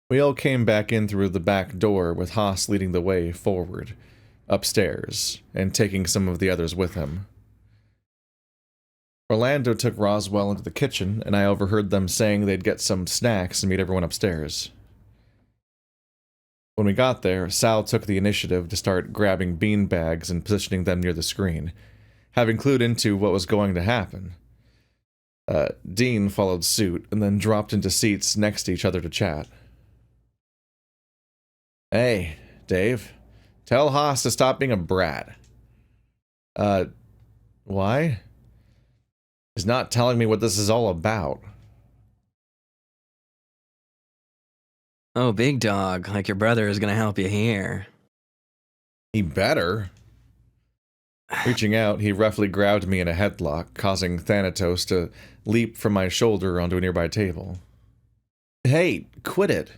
We all came back in through the back door, with Haas leading the way forward, upstairs, and taking some of the others with him. Orlando took Roswell into the kitchen, and I overheard them saying they'd get some snacks and meet everyone upstairs. When we got there, Sal took the initiative to start grabbing bean bags and positioning them near the screen, having clued into what was going to happen. Dean followed suit, and then dropped into seats next to each other to chat. Hey, Dave. Tell Haas to stop being a brat. Why? He's not telling me what this is all about. Oh, big dog, like your brother is gonna help you here. He better. Reaching out, he roughly grabbed me in a headlock, causing Thanatos to leap from my shoulder onto a nearby table. Hey, quit it.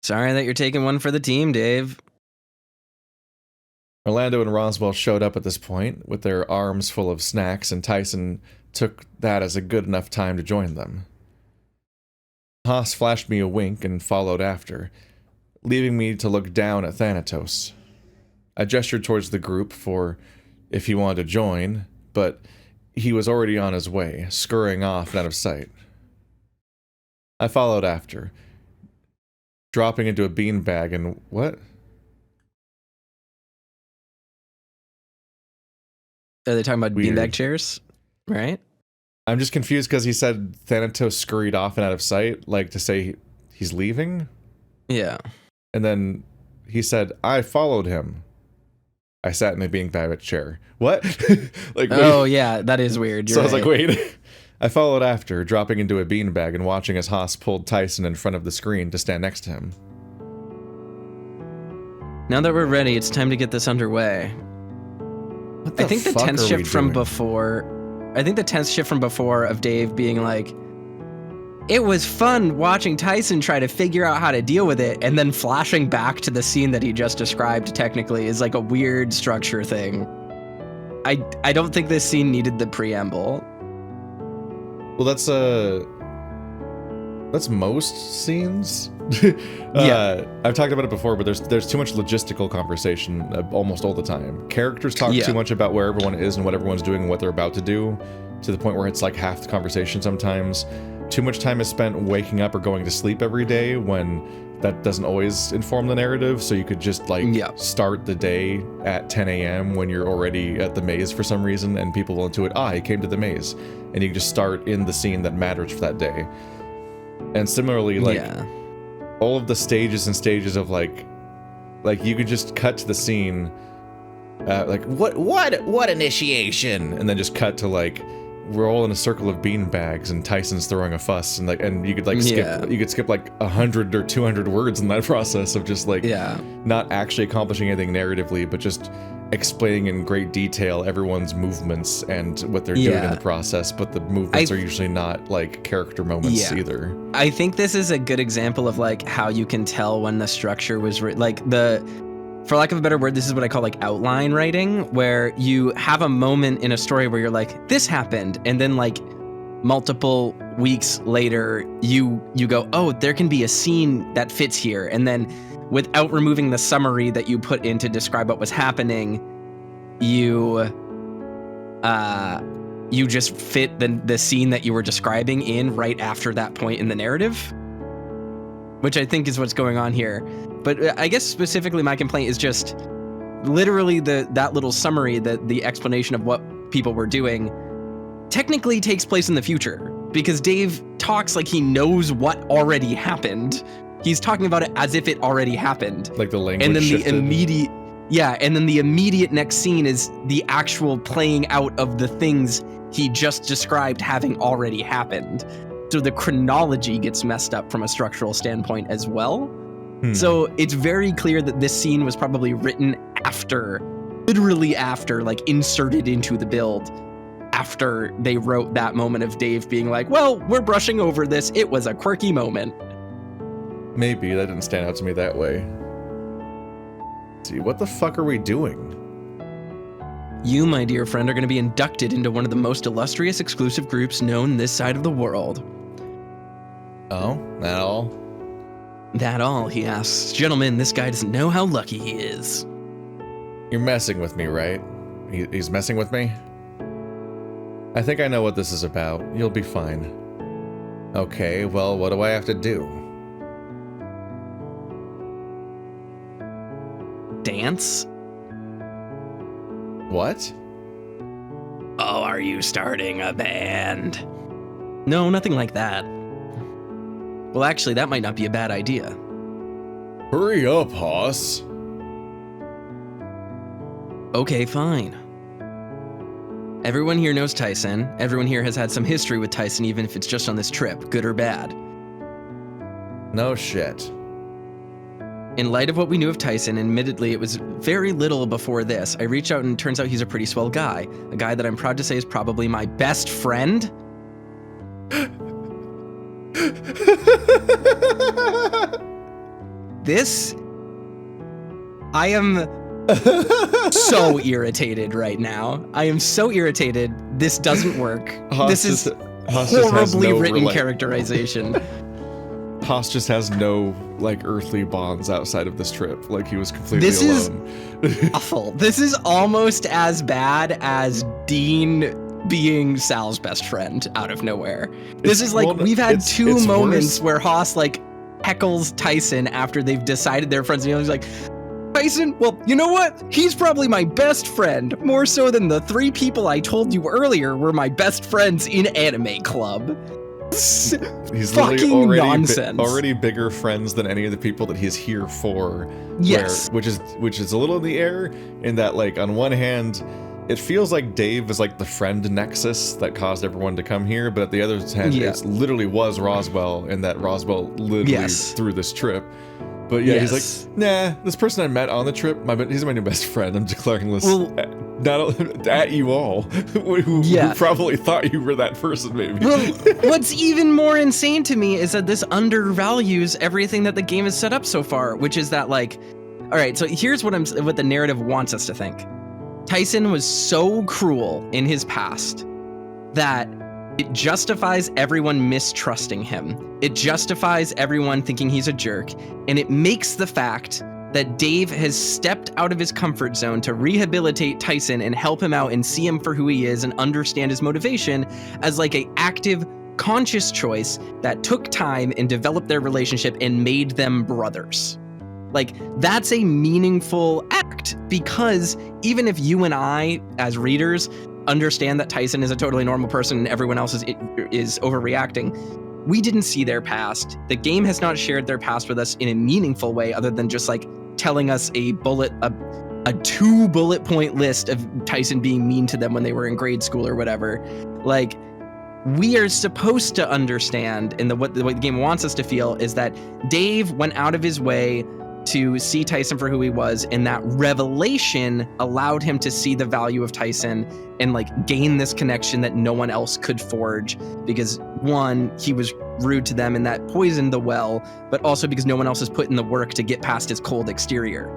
Sorry that you're taking one for the team, Dave. Orlando and Roswell showed up at this point, with their arms full of snacks, and Tyson took that as a good enough time to join them. Haas flashed me a wink and followed after, leaving me to look down at Thanatos. I gestured towards the group for if he wanted to join, but he was already on his way, scurrying off and out of sight. I followed after, dropping into a beanbag and what? Are they talking about Weird. beanbag chairs? Right? I'm just confused because he said Thanatos scurried off and out of sight, like to say he's leaving? Yeah. And then he said, I followed him. I sat in a beanbag chair. What? Like, oh, yeah, that is weird. So I was like, wait. I followed after, dropping into a beanbag and watching as Haas pulled Tyson in front of the screen to stand next to him. Now that we're ready, it's time to get this underway. What the I think the fuck tense are we shift from doing? before... I think the tense shift from before of Dave being like, it was fun watching Tyson try to figure out how to deal with it, and then flashing back to the scene that he just described technically is like a weird structure thing. I don't think this scene needed the preamble. Well, that's most scenes. Yeah. I've talked about it before, but there's too much logistical conversation almost all the time. Characters talk too much about where everyone is and what everyone's doing and what they're about to do, to the point where it's like half the conversation sometimes. Too much time is spent waking up or going to sleep every day when that doesn't always inform the narrative, so you could just start the day at 10 a.m. when you're already at the maze for some reason, and people will intuit, he came to the maze, and you can just start in the scene that matters for that day. And similarly, all of the stages and stages of like you could just cut to the scene, what initiation, and then just cut to like we're all in a circle of bean bags and Tyson's throwing a fuss, and you could skip like 100 or 200 words in that process of just not actually accomplishing anything narratively, but just explaining in great detail everyone's movements and what they're doing in the process, but the movements are usually not like character moments either. I think this is a good example of like how you can tell when the structure was for lack of a better word, this is what I call like outline writing, where you have a moment in a story where you're like, this happened, and then like multiple weeks later you go, oh, there can be a scene that fits here, and then without removing the summary that you put in to describe what was happening, you just fit the scene that you were describing in right after that point in the narrative, which I think is what's going on here. But I guess specifically my complaint is just literally that little summary, the explanation of what people were doing technically takes place in the future, because Dave talks like he knows what already happened. He's talking about it as if it already happened. Like the language and then shifted. the immediate next scene is the actual playing out of the things he just described having already happened. So the chronology gets messed up from a structural standpoint as well. So it's very clear that this scene was probably written literally after, like inserted into the build, after they wrote that moment of Dave being like, well, we're brushing over this. It was a quirky moment. Maybe that didn't stand out to me that way. Let's see, what the fuck are we doing? You, my dear friend, are going to be inducted into one of the most illustrious exclusive groups known this side of the world. Oh, that all? That all, he asks. Gentlemen, this guy doesn't know how lucky he is. You're messing with me, right? He's messing with me? I think I know what this is about. You'll be fine. Okay, well, what do I have to do? Dance? What? Oh, are you starting a band? No, nothing like that. Well, actually, that might not be a bad idea. Hurry up, Haas. Okay, fine. Everyone here knows Tyson. Everyone here has had some history with Tyson, even if it's just on this trip, good or bad. No shit. In light of what we knew of Tyson, admittedly it was very little before this, I reach out and it turns out he's a pretty swell guy. A guy that I'm proud to say is probably my best friend. This... I am so irritated right now. I am so irritated. This doesn't work. This is horribly written characterization. Haas just has no, like, earthly bonds outside of this trip. Like, he was completely alone. This is awful. This is almost as bad as Dean being Sal's best friend out of nowhere. This is like, we've had two moments where Haas, like, heckles Tyson after they've decided they're friends. And he's like, Tyson, well, you know what? He's probably my best friend, more so than the 3 people I told you earlier were my best friends in anime club. He's fucking literally nonsense. Already bigger friends than any of the people that he's here for. Yes. Which is a little in the air in that, like, on one hand, it feels like Dave is like the friend nexus that caused everyone to come here, but at the other hand, it literally was Roswell, and that Roswell literally through this trip. But yeah, he's like, nah, this person I met on the trip, he's my new best friend. I'm declaring this not at you all, who probably thought you were that person, maybe. Well, what's even more insane to me is that this undervalues everything that the game has set up so far, which is that, like, all right, so here's what the narrative wants us to think. Tyson was so cruel in his past that it justifies everyone mistrusting him. It justifies everyone thinking he's a jerk, and it makes the fact that Dave has stepped out of his comfort zone to rehabilitate Tyson and help him out and see him for who he is and understand his motivation as like an active, conscious choice that took time and developed their relationship and made them brothers. Like, that's a meaningful act, because even if you and I, as readers, understand that Tyson is a totally normal person and everyone else is overreacting, we didn't see their past. The game has not shared their past with us in a meaningful way, other than just like telling us a 2 bullet point list of Tyson being mean to them when they were in grade school or whatever. Like, we are supposed to understand, and what the game wants us to feel is that Dave went out of his way to see Tyson for who he was, and that revelation allowed him to see the value of Tyson and like gain this connection that no one else could forge, because one, he was rude to them and that poisoned the well, but also because no one else has put in the work to get past his cold exterior.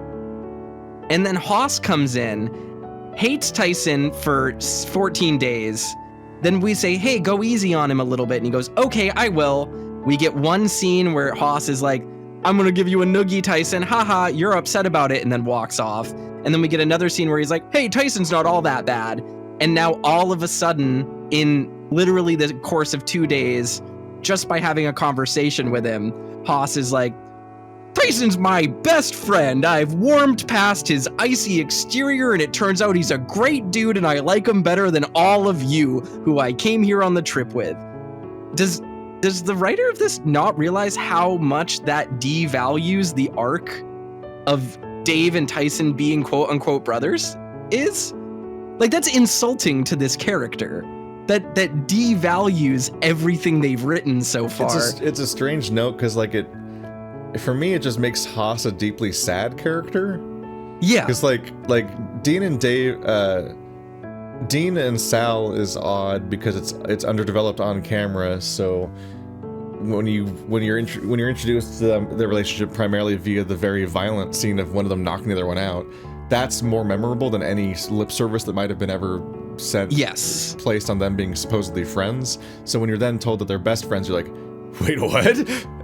And then Haas comes in, hates Tyson for 14 days. Then we say, hey, go easy on him a little bit. And he goes, okay, I will. We get one scene where Haas is like, I'm gonna give you a noogie, Tyson. Haha, you're upset about it, and then walks off. And then we get another scene where he's like, hey, Tyson's not all that bad. And now all of a sudden, in literally the course of 2 days, just by having a conversation with him, Haas is like, Tyson's my best friend. I've warmed past his icy exterior, and it turns out he's a great dude, and I like him better than all of you who I came here on the trip with. Does the writer of this not realize how much that devalues the arc of Dave and Tyson being quote-unquote brothers is? Like, that's insulting to this character. That devalues everything they've written so far. It's a strange note, because, like, for me, it just makes Haas a deeply sad character. Yeah. Because, like Dean and Dave... Dean and Sal is odd because it's underdeveloped on camera, so when you're introduced to their relationship primarily via the very violent scene of one of them knocking the other one out, that's more memorable than any lip service that might have been ever said. Yes. Placed on them being supposedly friends. So when you're then told that they're best friends, you're like, wait, what?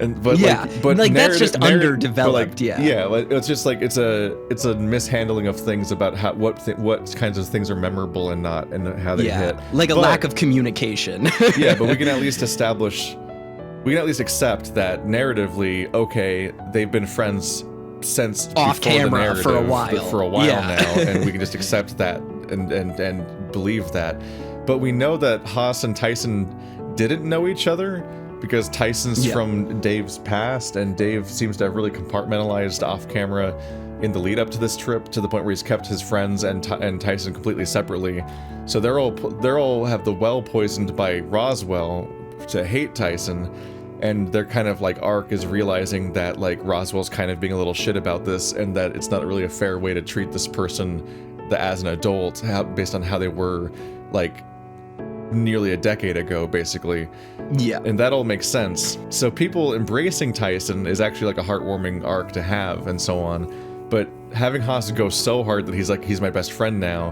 And but yeah, like that's just underdeveloped. It's just like it's a mishandling of things about how what kinds of things are memorable and not, and how they hit. Like a lack of communication. Yeah, but we can at least accept that narratively, okay, they've been friends since off camera for a while now, and we can just accept that and believe that. But we know that Haas and Tyson didn't know each other, because Tyson's from Dave's past, and Dave seems to have really compartmentalized off camera in the lead up to this trip, to the point where he's kept his friends and Tyson completely separately. So they're all have the well poisoned by Roswell to hate Tyson, and their kind of like arc is realizing that like Roswell's kind of being a little shit about this, and that it's not really a fair way to treat this person as an adult, based on how they were like nearly a decade ago, basically. Yeah. And that all makes sense. So people embracing Tyson is actually like a heartwarming arc to have, and so on. But having Haas go so hard that he's my best friend now,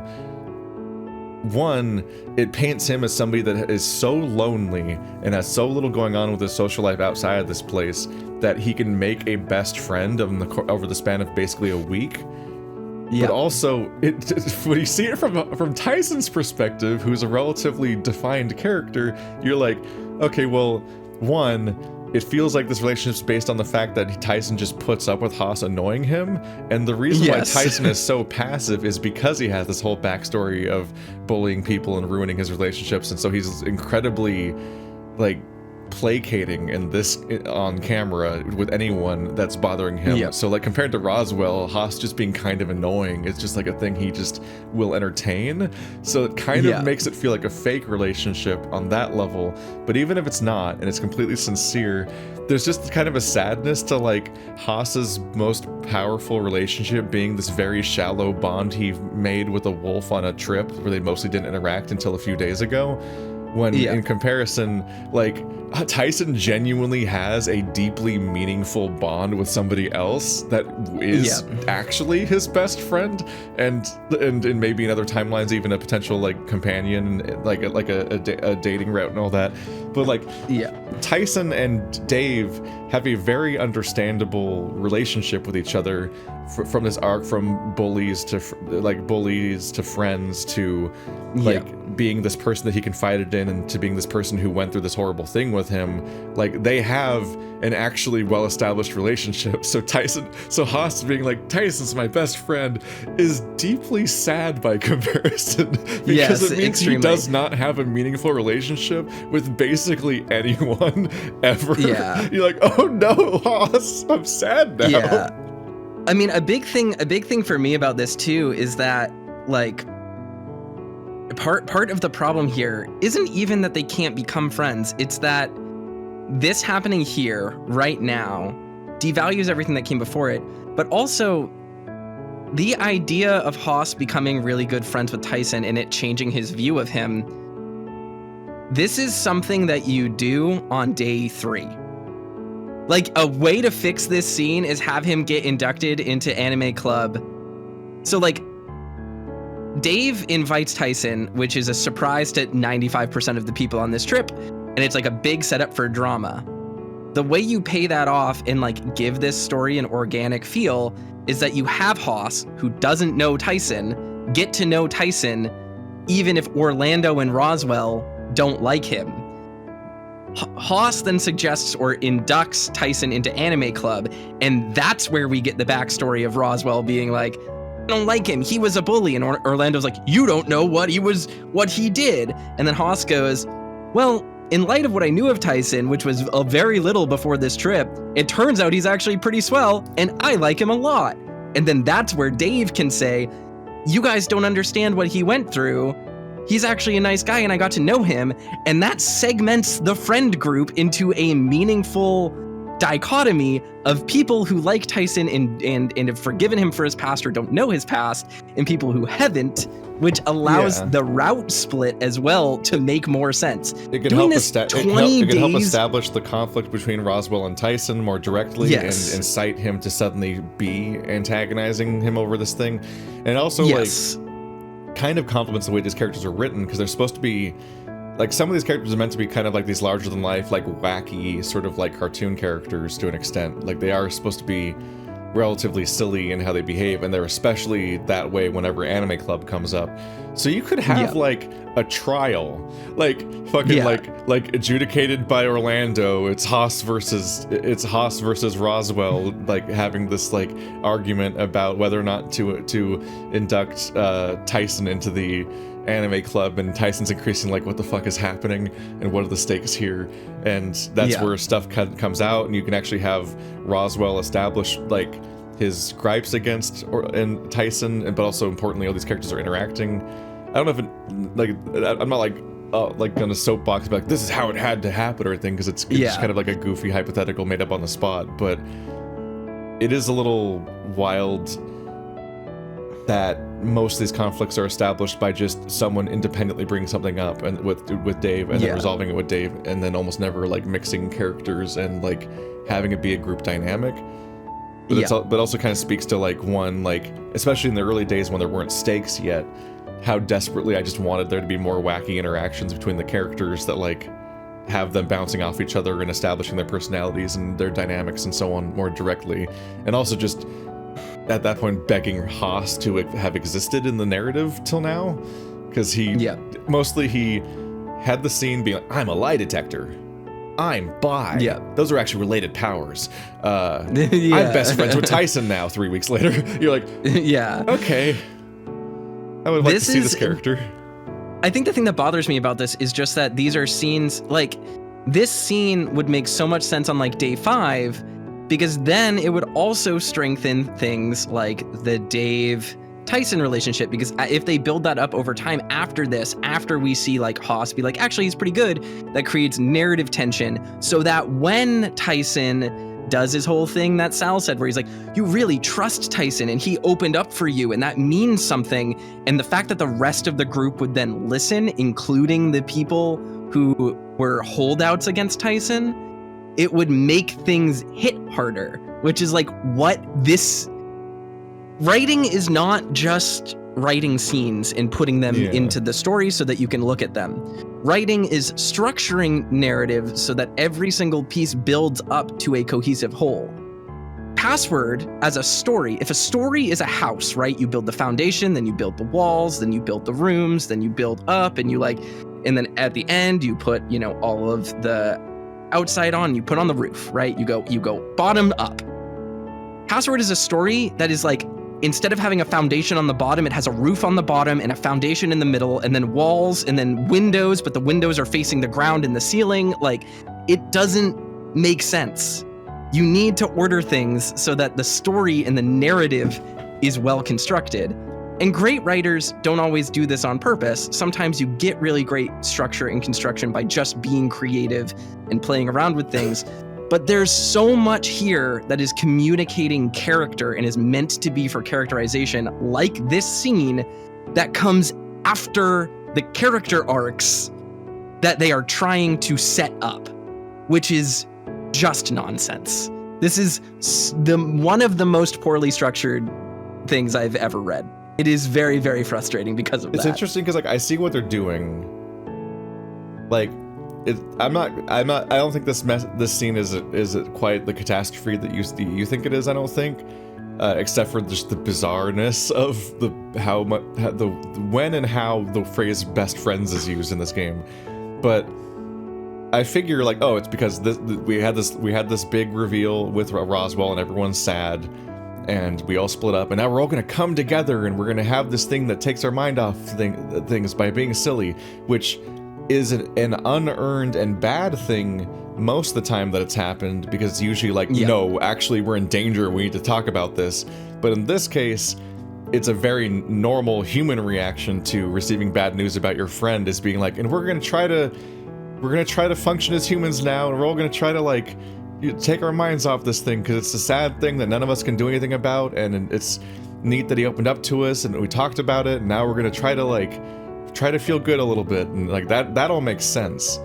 one, it paints him as somebody that is so lonely and has so little going on with his social life outside of this place that he can make a best friend over the span of basically a week. Yeah. But also, when you see it from Tyson's perspective, who's a relatively defined character, you're like, okay, well, one, it feels like this relationship's based on the fact that Tyson just puts up with Haas annoying him, and the reason why Tyson is so passive is because he has this whole backstory of bullying people and ruining his relationships, and so he's incredibly, like, placating in this on camera with anyone that's bothering him. So like compared to Roswell, Haas just being kind of annoying is just like a thing he just will entertain. So it kind of makes it feel like a fake relationship on that level. But even if it's not, and it's completely sincere, there's just kind of a sadness to like Haas's most powerful relationship being this very shallow bond he made with a wolf on a trip where they mostly didn't interact until a few days ago. When in comparison, like Tyson genuinely has a deeply meaningful bond with somebody else that is actually his best friend, and maybe in other timelines even a potential like companion, like a dating route and all that. But like Tyson and Dave have a very understandable relationship with each other from this arc, from bullies to friends to like being this person that he confided in, and to being this person who went through this horrible thing with him. Like they have an actually well-established relationship. So Haas being like, Tyson's my best friend, is deeply sad by comparison, because it means he does not have a meaningful relationship with basically anyone ever. You're like, oh no, Haas, I'm sad now. I mean, a big thing for me about this too is that like part of the problem here isn't even that they can't become friends. It's that this happening here right now devalues everything that came before it, but also the idea of Haas becoming really good friends with Tyson and it changing his view of him. This is something that you do on day 3. Like, a way to fix this scene is have him get inducted into Anime Club. So, like, Dave invites Tyson, which is a surprise to 95% of the people on this trip, and it's like a big setup for drama. The way you pay that off and, like, give this story an organic feel is that you have Haas, who doesn't know Tyson, get to know Tyson, even if Orlando and Roswell don't like him. Haas then suggests or inducts Tyson into Anime Club, and that's where we get the backstory of Roswell being like, I don't like him, he was a bully, and Orlando's like, you don't know what he did. And then Haas goes, well, in light of what I knew of Tyson, which was a very little before this trip, it turns out he's actually pretty swell, and I like him a lot. And then that's where Dave can say, you guys don't understand what he went through. He's actually a nice guy, and I got to know him, and that segments the friend group into a meaningful dichotomy of people who like Tyson and have forgiven him for his past or don't know his past, and people who haven't, which allows the route split as well to make more sense. It can help establish the conflict between Roswell and Tyson more directly, and incite him to suddenly be antagonizing him over this thing. And also, like, kind of complements the way these characters are written, because they're supposed to be like some of these characters are meant to be kind of like these larger than life, like wacky sort of like cartoon characters to an extent. Like they are supposed to be relatively silly in how they behave, and they're especially that way whenever Anime Club comes up. So you could have like a trial, like fucking like adjudicated by Orlando. It's Haas versus Roswell, like having this like argument about whether or not to induct Tyson into the Anime Club, and Tyson's increasing like what the fuck is happening and what are the stakes here, and that's where stuff comes out, and you can actually have Roswell establish like his gripes against and Tyson, but also importantly all these characters are interacting. I don't know if it, like I'm not like on a soapbox about like, this is how it had to happen or anything, because it's just kind of like a goofy hypothetical made up on the spot, but it is a little wild that most of these conflicts are established by just someone independently bringing something up and with Dave and then resolving it with Dave, and then almost never like mixing characters and like having it be a group dynamic. But but also kind of speaks to like one, like especially in the early days when there weren't stakes yet, how desperately I just wanted there to be more wacky interactions between the characters that like have them bouncing off each other and establishing their personalities and their dynamics and so on more directly, and also just at that point begging Haas to have existed in the narrative till now, because he mostly he had the scene being like, I'm a lie detector, I'm bi, those are actually related powers, I'm best friends with Tyson now 3 weeks later. You're like, okay, I would like to see this character. I think the thing that bothers me about this is just that these are scenes, like this scene would make so much sense on like day 5, because then it would also strengthen things like the Dave Tyson relationship, because if they build that up over time after this, after we see like Haas be like, actually he's pretty good, that creates narrative tension, so that when Tyson does his whole thing that Sal said where he's like, you really trust Tyson and he opened up for you and that means something, and the fact that the rest of the group would then listen, including the people who were holdouts against Tyson, it would make things hit harder, which is like what this writing is, not just writing scenes and putting them into the story so that you can look at them. Writing is structuring narrative so that every single piece builds up to a cohesive whole. Password as a story, if a story is a house, right? You build the foundation, then you build the walls, then you build the rooms, then you build up, and you like, and then at the end you put, you know, all of the outside on, you put on the roof, right? You go bottom up. Password is a story that is like, instead of having a foundation on the bottom, it has a roof on the bottom and a foundation in the middle, and then walls, and then windows, but the windows are facing the ground and the ceiling. Like, it doesn't make sense. You need to order things so that the story and the narrative is well constructed. And great writers don't always do this on purpose. Sometimes you get really great structure and construction by just being creative and playing around with things. But there's so much here that is communicating character and is meant to be for characterization, like this scene that comes after the character arcs that they are trying to set up, which is just nonsense. This is one of the most poorly structured things I've ever read. It is very, very frustrating because of that. It's interesting because like I see what they're doing. Like, I don't think this scene is quite the catastrophe that you think it is. I don't think, except for just the bizarreness of the when and how the phrase "best friends" is used in this game. But I figure like, oh, it's because we had this big reveal with Roswell and everyone's sad, and we all split up, and now we're all gonna come together and we're gonna have this thing that takes our mind off things by being silly, which is an unearned and bad thing most of the time that it's happened, because it's usually like, no, actually we're in danger, we need to talk about this. But in this case, it's a very normal human reaction to receiving bad news about your friend, is being like, and we're gonna try to function as humans now, and we're all gonna try to like take our minds off this thing, because it's a sad thing that none of us can do anything about, and it's neat that he opened up to us and we talked about it, and now we're gonna try to feel good a little bit, and like that all makes sense,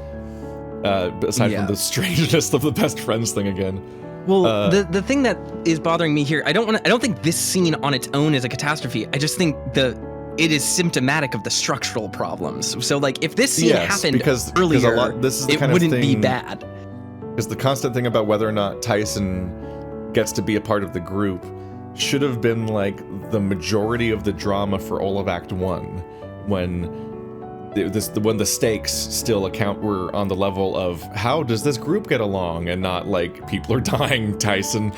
aside from the strangeness of the best friends thing again. Well, the thing that is bothering me here, I don't think this scene on its own is a catastrophe. I just think it is symptomatic of the structural problems. So like if this scene happened earlier, it wouldn't be bad. Because the constant thing about whether or not Tyson gets to be a part of the group should have been like the majority of the drama for all of Act 1, when the stakes still were on the level of how does this group get along, and not like people are dying, Tyson.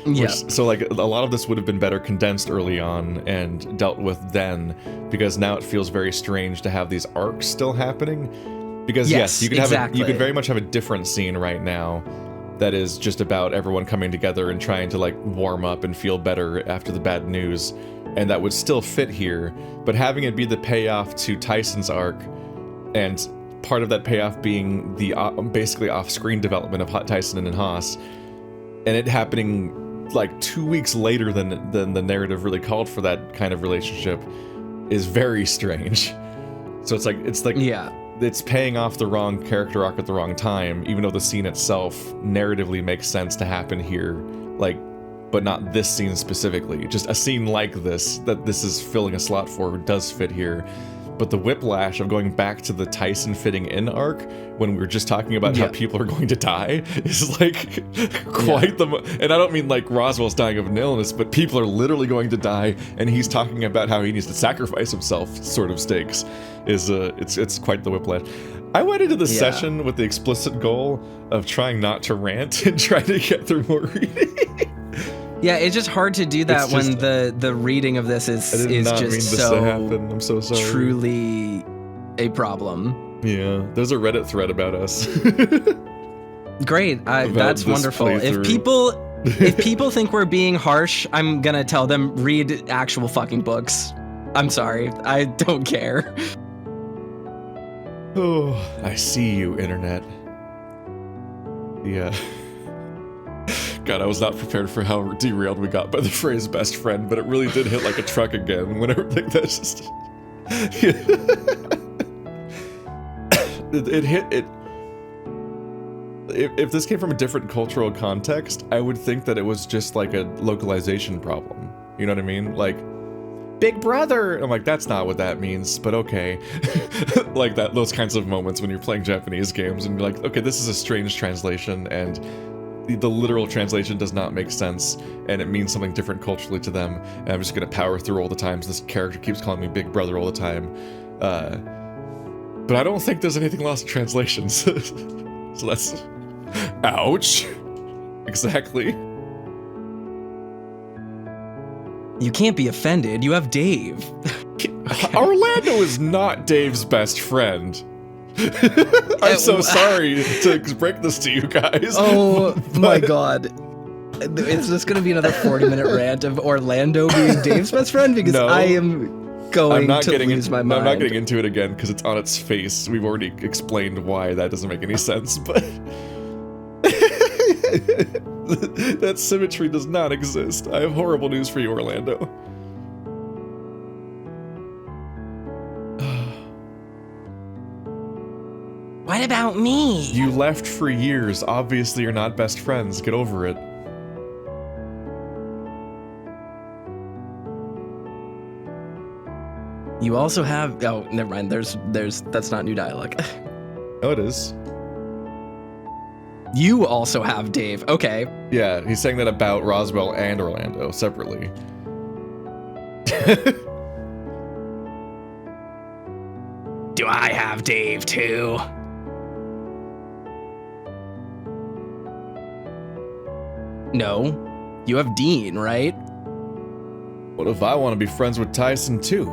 Yeah. So like a lot of this would have been better condensed early on and dealt with then, because now it feels very strange to have these arcs still happening. Because yes, you could very much have a different scene right now that is just about everyone coming together and trying to like warm up and feel better after the bad news, and that would still fit here. But having it be the payoff to Tyson's arc, and part of that payoff being the basically off-screen development of Tyson and Haas, and it happening like 2 weeks later than the narrative really called for that kind of relationship, is very strange. So it's like it's paying off the wrong character arc at the wrong time, even though the scene itself narratively makes sense to happen here, like, but not this scene specifically. Just a scene like this, that this is filling a slot for, does fit here. But the whiplash of going back to the Tyson fitting in arc, when we were just talking about how people are going to die, is like quite and I don't mean like Roswell's dying of an illness, but people are literally going to die, and he's talking about how he needs to sacrifice himself, sort of stakes. It's quite the whiplash. I went into the session with the explicit goal of trying not to rant and trying to get through more reading. Yeah, it's just hard to do that when the reading of this is just so happen. I'm so sorry. Truly a problem. Yeah, there's a Reddit thread about us. Great, that's wonderful. If people think we're being harsh, I'm gonna tell them read actual fucking books. I'm sorry, I don't care. Oh, I see you, internet. Yeah. God, I was not prepared for how derailed we got by the phrase best friend, but it really did hit like a truck again whenever like that's just it hit it. If this came from a different cultural context, I would think that it was just like a localization problem. You know what I mean? Like, Big Brother! I'm like, that's not what that means, but okay. Like those kinds of moments when you're playing Japanese games and you're like, okay, this is a strange translation, and the literal translation does not make sense, and it means something different culturally to them, and I'm just gonna power through all the times this character keeps calling me Big Brother all the time. But I don't think there's anything lost in translations. So that's... Ouch! Exactly. You can't be offended, you have Dave. Okay. Orlando is not Dave's best friend. I'm so sorry to break this to you guys. Oh my god. Is this going to be another 40-minute rant of Orlando being Dave's best friend? Because no, I am going to lose my mind. I'm not getting into it again because it's on its face. We've already explained why that doesn't make any sense, but... that symmetry does not exist. I have horrible news for you, Orlando. What about me? You left for years. Obviously, you're not best friends. Get over it. You also have... Oh, never mind. That's not new dialogue. Oh, it is. You also have Dave. Okay. Yeah, he's saying that about Roswell and Orlando separately. Do I have Dave too? No. You have Dean, right? What if I want to be friends with Tyson too?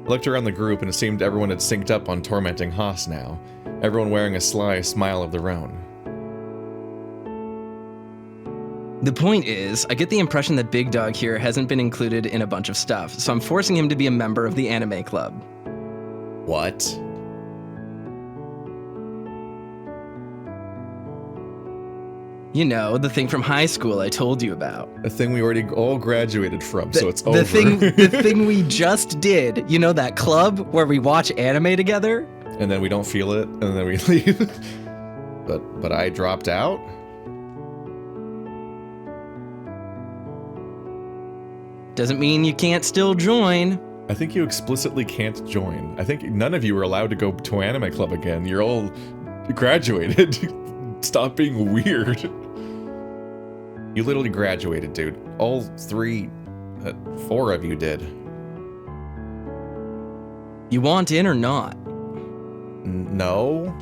I looked around the group and it seemed everyone had synced up on tormenting Haas now, everyone wearing a sly smile of their own. The point is, I get the impression that Big Dog here hasn't been included in a bunch of stuff, so I'm forcing him to be a member of the anime club. What? You know, the thing from high school I told you about. A thing we already all graduated from, so it's over. The thing we just did. You know, that club where we watch anime together? And then we don't feel it, and then we leave. But I dropped out? Doesn't mean you can't still join. I think you explicitly can't join. I think none of you are allowed to go to anime club again. You're all graduated. Stop being weird. You literally graduated, dude. All 4 of you did. You want in or not? No.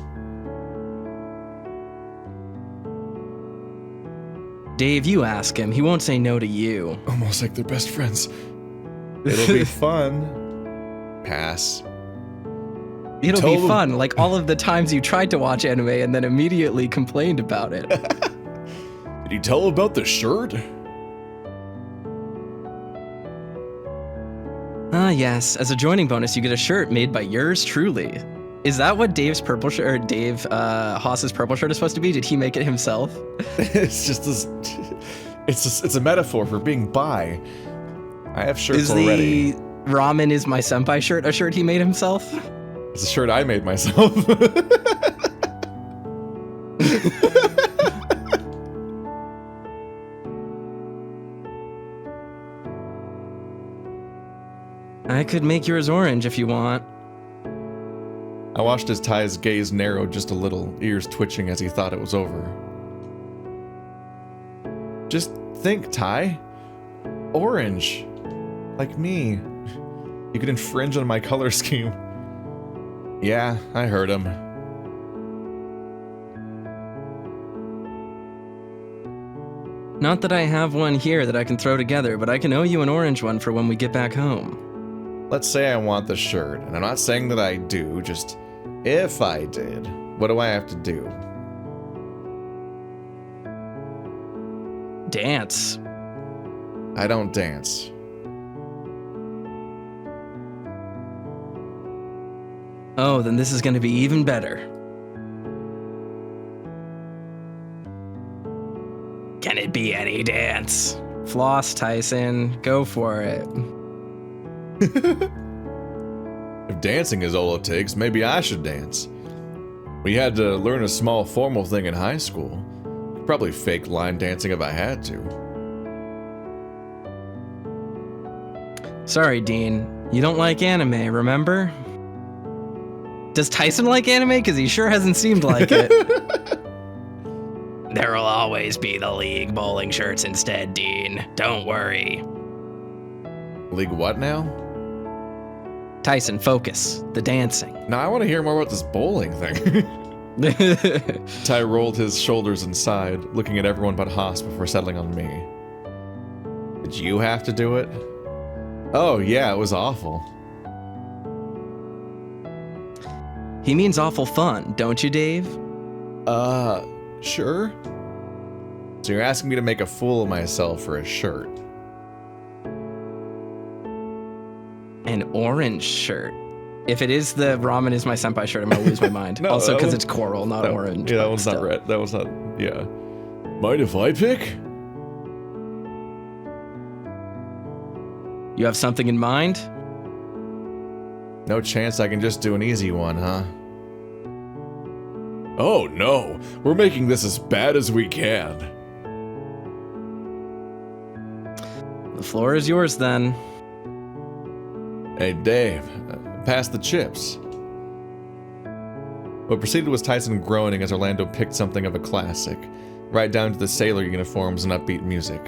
Dave, you ask him. He won't say no to you. Almost like they're best friends. It'll be fun. Pass. It'll be fun, like all of the times you tried to watch anime and then immediately complained about it. Did you tell about the shirt? Ah, yes. As a joining bonus, you get a shirt made by yours truly. Is that what Dave's purple shirt, or Dave Haas's purple shirt is supposed to be? Did he make it himself? It's just this. It's a metaphor for being bi. I have shirts already. Is the Ramen is my senpai shirt a shirt he made himself? It's a shirt I made myself. I could make yours orange if you want. I watched as Ty's gaze narrowed just a little, ears twitching as he thought it was over. Just think, Ty. Orange. Like me. You could infringe on my color scheme. Yeah, I heard him. Not that I have one here that I can throw together, but I can owe you an orange one for when we get back home. Let's say I want the shirt, and I'm not saying that I do, just if I did, what do I have to do? Dance. I don't dance. Oh, then this is going to be even better. Can it be any dance? Floss, Tyson. Go for it. If dancing is all it takes, maybe I should dance. We had to learn a small formal thing in high school. Could probably fake line dancing if I had to. Sorry, Dean. You don't like anime, remember? Does Tyson like anime? Because he sure hasn't seemed like it. There'll always be the League bowling shirts instead, Dean. Don't worry. League what now? Tyson, focus. The dancing. Now I want to hear more about this bowling thing. Ty rolled his shoulders and sighed, looking at everyone but Haas before settling on me. Did you have to do it? Oh yeah, it was awful. He means awful fun, don't you, Dave? Sure. So you're asking me to make a fool of myself for a shirt? An orange shirt. If it is the Ramen is my senpai shirt, I'm gonna lose my mind. No, also, because it's coral, not orange. Yeah, that one's not red. That was not. Yeah. Mind if I pick? You have something in mind? No chance I can just do an easy one, huh? Oh no, we're making this as bad as we can. The floor is yours then. Hey Dave, pass the chips. What proceeded was Tyson groaning as Orlando picked something of a classic, right down to the sailor uniforms and upbeat music.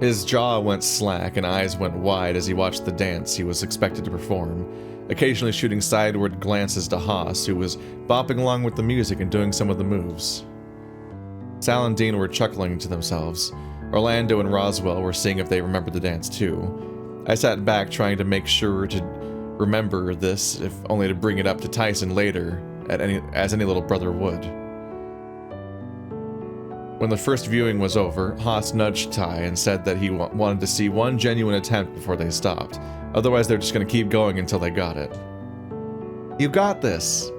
His jaw went slack and eyes went wide as he watched the dance he was expected to perform, occasionally shooting sideward glances to Haas, who was bopping along with the music and doing some of the moves. Sal and Dean were chuckling to themselves. Orlando and Roswell were seeing if they remembered the dance too. I sat back trying to make sure to remember this, if only to bring it up to Tyson later, as any little brother would. When the first viewing was over, Haas nudged Ty and said that he wanted to see one genuine attempt before they stopped. Otherwise, they're just going to keep going until they got it. You got this!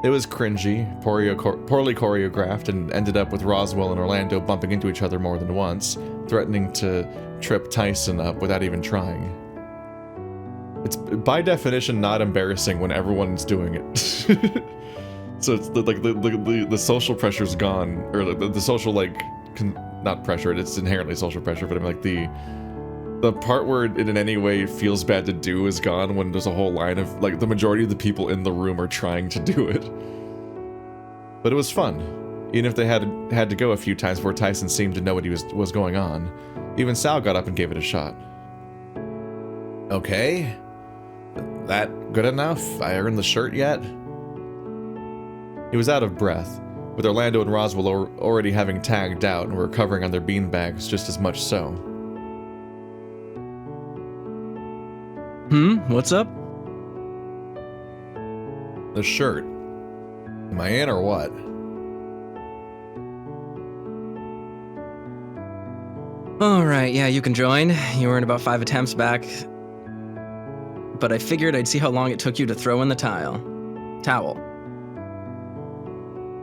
It was cringy, poorly choreographed, and ended up with Roswell and Orlando bumping into each other more than once, threatening to trip Tyson up without even trying. It's by definition not embarrassing when everyone's doing it. So it's like the social pressure's gone, or the social not pressure, it's inherently social pressure, but I'm like the part where it in any way feels bad to do is gone when there's a whole line of, like, the majority of the people in the room are trying to do it. But it was fun. Even if they had to go a few times before Tyson seemed to know what he was going on. Even Sal got up and gave it a shot. Okay. That good enough? I earned the shirt yet? He was out of breath, with Orlando and Roswell already having tagged out and were recovering on their beanbags just as much so. What's up? The shirt. Am I in or what? Alright, yeah, you can join. You were in about 5 attempts back. But I figured I'd see how long it took you to throw in the towel.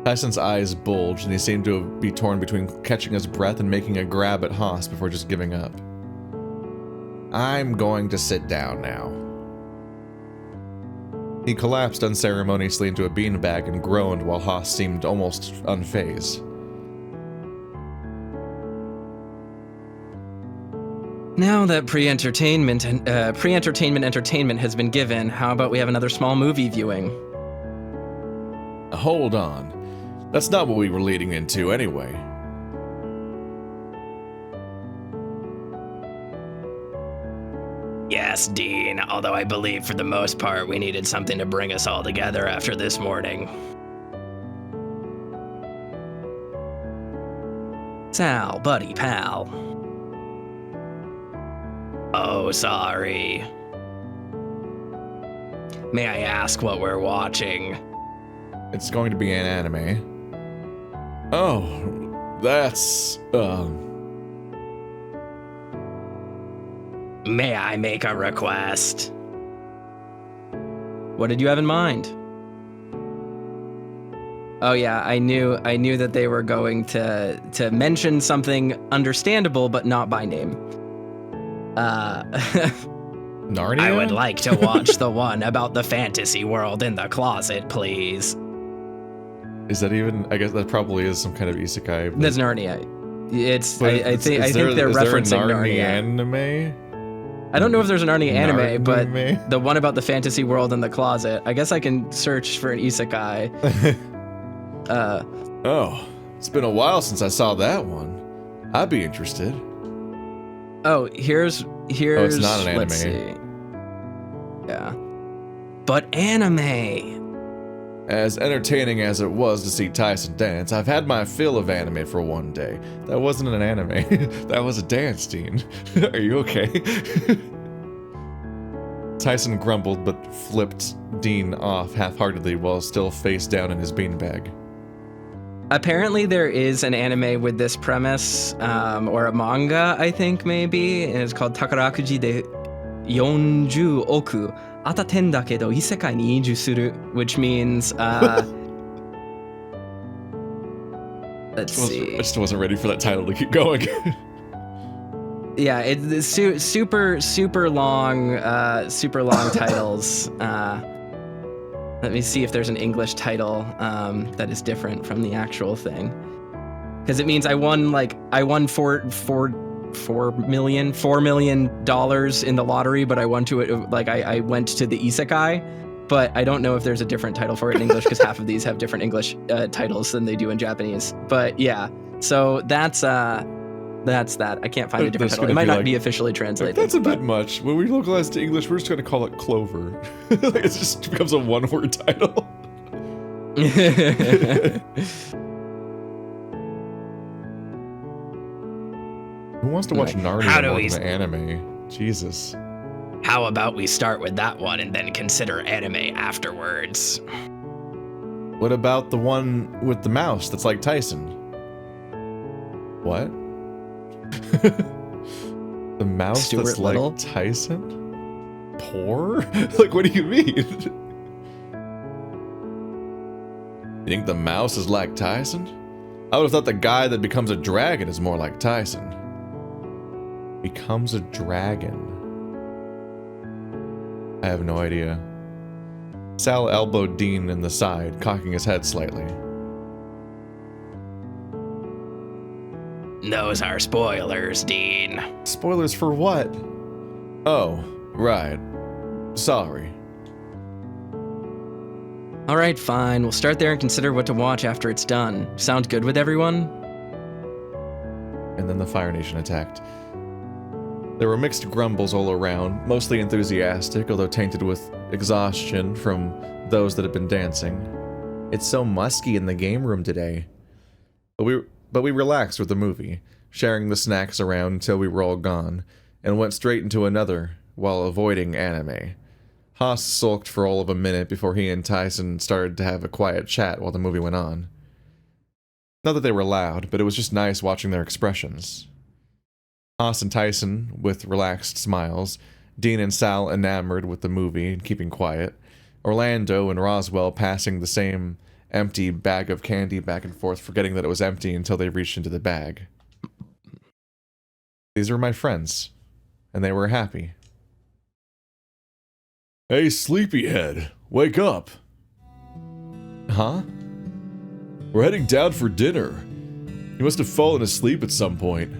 Tyson's eyes bulged, and he seemed to be torn between catching his breath and making a grab at Haas before just giving up. I'm going to sit down now. He collapsed unceremoniously into a beanbag and groaned while Haas seemed almost unfazed. Now that pre-entertainment entertainment has been given, how about we have another small movie viewing? Hold on. That's not what we were leading into anyway. Yes, Dean, although I believe for the most part we needed something to bring us all together after this morning. Sal, buddy, pal. Oh, sorry. May I ask what we're watching? It's going to be an anime. Oh, that's, May I make a request? What did you have in mind? Oh yeah, I knew that they were going to mention something understandable but not by name. Narnia? I would like to watch the one about the fantasy world in the closet, please. Is that even? I guess that probably is some kind of isekai. But... That's Narnia. I think they're referencing Narnia. Anime? I don't know if there's an Narnia anime, but the one about the fantasy world in the closet. I guess I can search for an isekai. Oh, it's been a while since I saw that one. I'd be interested. Oh, here's. Oh, it's not an anime. Let's see. Yeah, but anime. As entertaining as it was to see Tyson dance, I've had my fill of anime for one day. That wasn't an anime. That was a dance, Dean. Are you okay? Tyson grumbled but flipped Dean off half-heartedly while still face down in his beanbag. Apparently there is an anime with this premise, or a manga, I think, maybe, and it's called Takarakuji de Yonju Oku Ataten dakedo isekai ni iju suru, which means, let's see. I just wasn't ready for that title to keep going. Yeah, it's super long titles. Let me see if there's an English title that is different from the actual thing, because it means I won $4 million in the lottery, but I went to the isekai, but I don't know if there's a different title for it in English because half of these have different English titles than they do in Japanese. But yeah, so that's that. I can't find a different title. It might not be officially translated. That's a bit much. When we localize to English, we're just going to call it Clover. It just becomes a one-word title. Who wants to watch Narnia more than anime? Jesus. How about we start with that one and then consider anime afterwards? What about the one with the mouse that's like Tyson? What? The mouse Stuart that's Little? like Tyson? Poor? Like, what do you mean? You think the mouse is like Tyson? I would have thought the guy that becomes a dragon is more like Tyson. Becomes a dragon. I have no idea. Sal elbowed Dean in the side, cocking his head slightly. Those are spoilers, Dean. Spoilers for what? Oh, right. Sorry. Alright, fine. We'll start there and consider what to watch after it's done. Sound good with everyone? And then the Fire Nation attacked. There were mixed grumbles all around, mostly enthusiastic, although tainted with exhaustion from those that had been dancing. It's so musky in the game room today. But we relaxed with the movie, sharing the snacks around until we were all gone, and went straight into another while avoiding anime. Haas sulked for all of a minute before he and Tyson started to have a quiet chat while the movie went on. Not that they were loud, but it was just nice watching their expressions. Haas and Tyson with relaxed smiles, Dean and Sal enamored with the movie and keeping quiet, Orlando and Roswell passing the same empty bag of candy back and forth, forgetting that it was empty until they reached into the bag. These were my friends, and they were happy. Hey, sleepyhead, wake up. Huh? We're heading down for dinner. You must have fallen asleep at some point.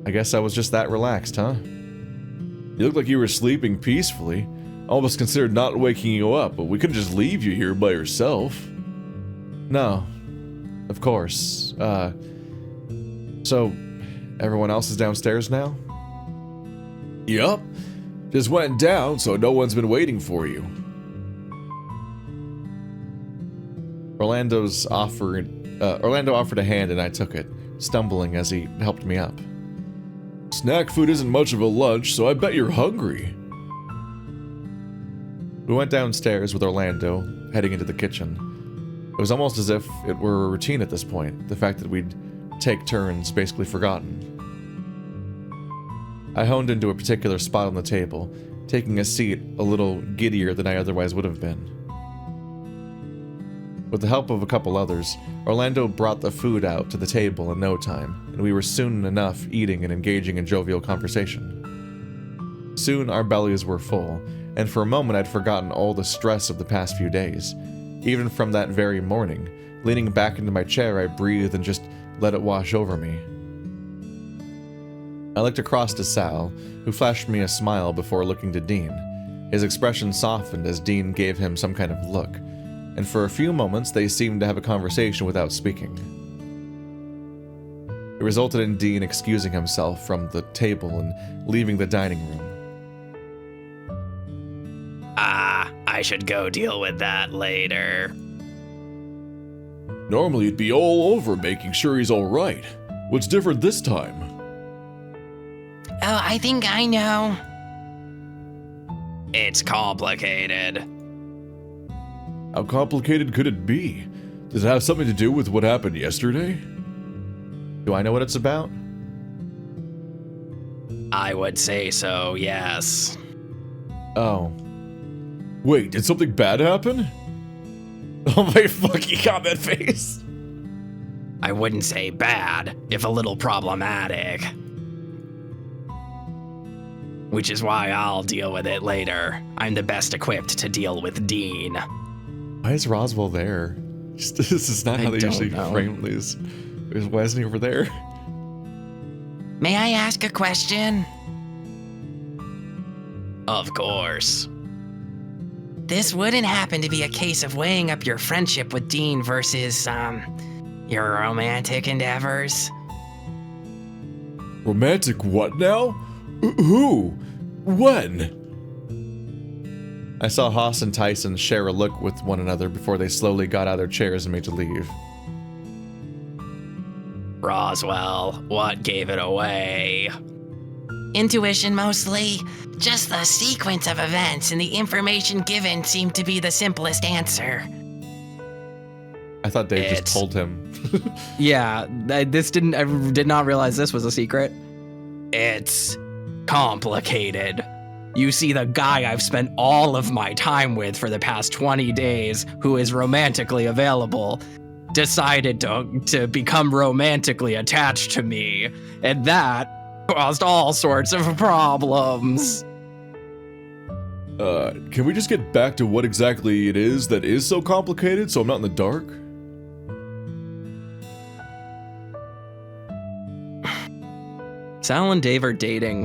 I guess I was just that relaxed, huh? You looked like you were sleeping peacefully. Almost considered not waking you up, but we couldn't just leave you here by yourself. No. Of course. So, everyone else is downstairs now? Yup. Just went down, so no one's been waiting for you. Orlando offered a hand and I took it, stumbling as he helped me up. Snack food isn't much of a lunch, so I bet you're hungry. We went downstairs with Orlando, heading into the kitchen. It was almost as if it were a routine at this point, the fact that we'd take turns basically forgotten. I honed into a particular spot on the table, taking a seat a little giddier than I otherwise would have been. With the help of a couple others, Orlando brought the food out to the table in no time, and we were soon enough eating and engaging in jovial conversation. Soon our bellies were full, and for a moment I'd forgotten all the stress of the past few days. Even from that very morning, leaning back into my chair, I breathed and just let it wash over me. I looked across to Sal, who flashed me a smile before looking to Dean. His expression softened as Dean gave him some kind of look, and for a few moments they seemed to have a conversation without speaking. It resulted in Dean excusing himself from the table and leaving the dining room. I should go deal with that later. Normally it'd be all over making sure he's alright. What's different this time? Oh, I think I know. It's complicated. How complicated could it be? Does it have something to do with what happened yesterday? Do I know what it's about? I would say so, yes. Oh. Wait, did something bad happen? Oh my fucking god, that face! I wouldn't say bad, if a little problematic. Which is why I'll deal with it later. I'm the best equipped to deal with Dean. Why is Roswell there? This is not how they usually frame these. Why isn't he over there? May I ask a question? Of course. This wouldn't happen to be a case of weighing up your friendship with Dean versus, your romantic endeavors? Romantic what now? Who? When? I saw Haas and Tyson share a look with one another before they slowly got out of their chairs and made to leave. Roswell, what gave it away? Intuition mostly. Just the sequence of events and the information given seemed to be the simplest answer. I thought Dave just told him. Yeah, I did not realize this was a secret. It's complicated. You see, the guy I've spent all of my time with for the past 20 days, who is romantically available, decided to become romantically attached to me, and that caused all sorts of problems. Can we just get back to what exactly it is that is so complicated so I'm not in the dark? Sal and Dave are dating.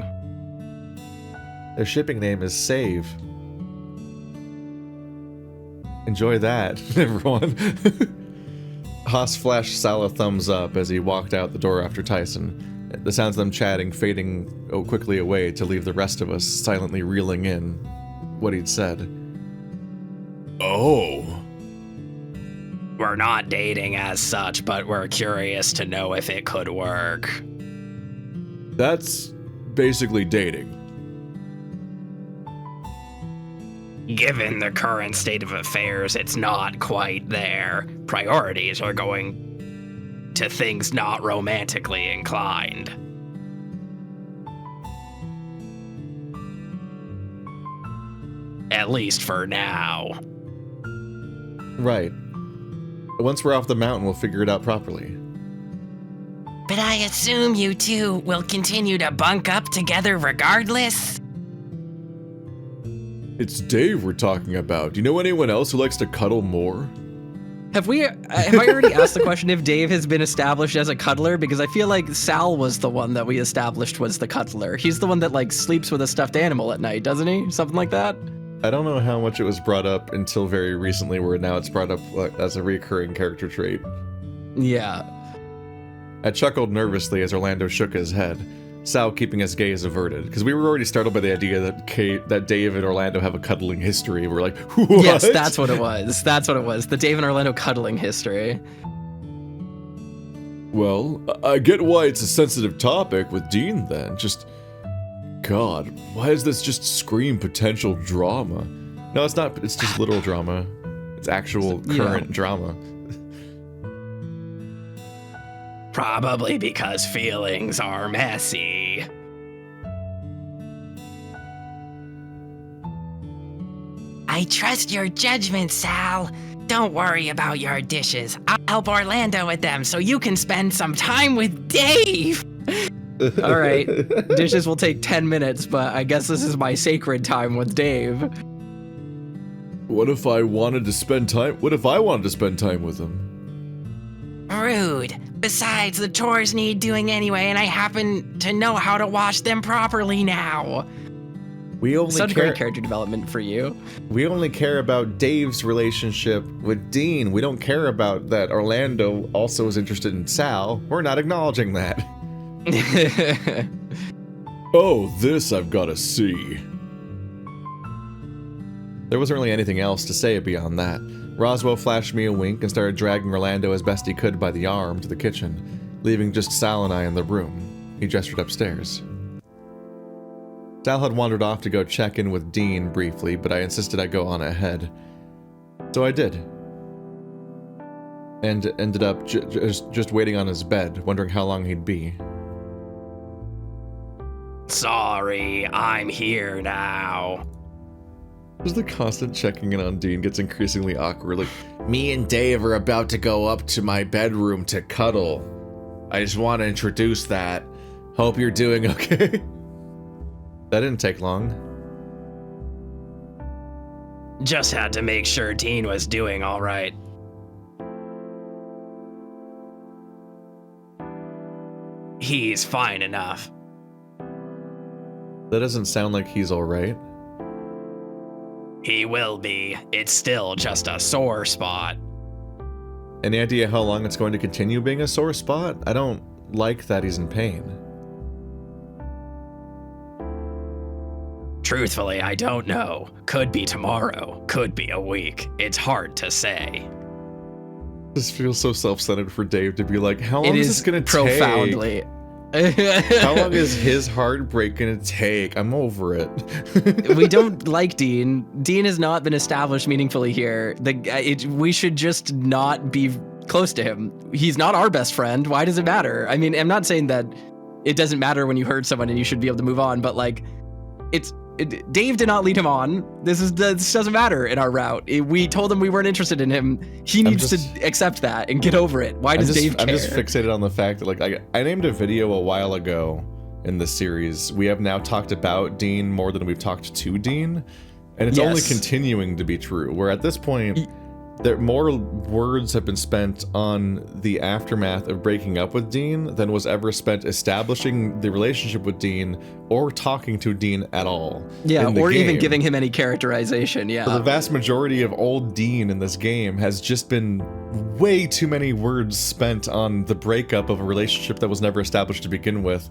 Their shipping name is Save. Enjoy that, everyone. Haas flashed Sal a thumbs up as he walked out the door after Tyson. The sounds of them chatting fading quickly away to leave the rest of us silently reeling in what he'd said. Oh. We're not dating as such, but we're curious to know if it could work. That's basically dating. Given the current state of affairs, it's not quite there. Priorities are going to things not romantically inclined. At least for now. Right. Once we're off the mountain, we'll figure it out properly. But I assume you two will continue to bunk up together regardless? It's Dave we're talking about. Do you know anyone else who likes to cuddle more? Have I already asked the question if Dave has been established as a cuddler? Because I feel like Sal was the one that we established was the cuddler. He's the one that like sleeps with a stuffed animal at night, doesn't he? Something like that? I don't know how much it was brought up until very recently, where now it's brought up as a recurring character trait. Yeah. I chuckled nervously as Orlando shook his head, Sal keeping his gaze averted, because we were already startled by the idea that Dave and Orlando have a cuddling history. We're like, what? Yes, that's what it was. That's what it was. The Dave and Orlando cuddling history. Well, I get why it's a sensitive topic with Dean then. Just, God, why does this just scream potential drama? No, it's not. It's just literal drama. It's actual current drama. Probably because feelings are messy. I trust your judgment, Sal. Don't worry about your dishes. I'll help Orlando with them so you can spend some time with Dave. All right, dishes will take 10 minutes, but I guess this is my sacred time with Dave. What if I wanted to spend time with him? Rude. Besides, the chores need doing anyway, and I happen to know how to wash them properly now. We only Such great character development for you. We only care about Dave's relationship with Dean. We don't care about that Orlando also is interested in Sal. We're not acknowledging that. Oh, this I've got to see. There wasn't really anything else to say beyond that. Roswell flashed me a wink and started dragging Orlando as best he could by the arm to the kitchen, leaving just Sal and I in the room. He gestured upstairs. Sal had wandered off to go check in with Dean briefly, but I insisted I go on ahead. So I did. And ended up just waiting on his bed, wondering how long he'd be. Sorry, I'm here now. Just the constant checking in on Dean gets increasingly awkward. Like, me and Dave are about to go up to my bedroom to cuddle. I just want to introduce that. Hope you're doing okay. That didn't take long. Just had to make sure Dean was doing all right. He's fine enough. That doesn't sound like he's all right. He will be. It's still just a sore spot. Any idea how long it's going to continue being a sore spot? I don't like that he's in pain. Truthfully, I don't know. Could be tomorrow. Could be a week. It's hard to say. This feels so self-centered for Dave to be like, how long is this going to take? Profoundly. How long is his heartbreak gonna take? I'm over it. We don't like Dean. Dean has not been established meaningfully here. We should just not be close to him. He's not our best friend. Why does it matter? I mean, I'm not saying that it doesn't matter when you hurt someone and you should be able to move on, but like, Dave did not lead him on. This doesn't matter in our route. We told him we weren't interested in him. He needs to accept that and get over it. Why does Dave care? I'm just fixated on the fact that, like, I named a video a while ago in the series. We have now talked about Dean more than we've talked to Dean, and it's only continuing to be true. Where at this point, more words have been spent on the aftermath of breaking up with Dean than was ever spent establishing the relationship with Dean or talking to Dean at all. Yeah, or game. even giving him any characterization, yeah. So the vast majority of old Dean in this game has just been way too many words spent on the breakup of a relationship that was never established to begin with.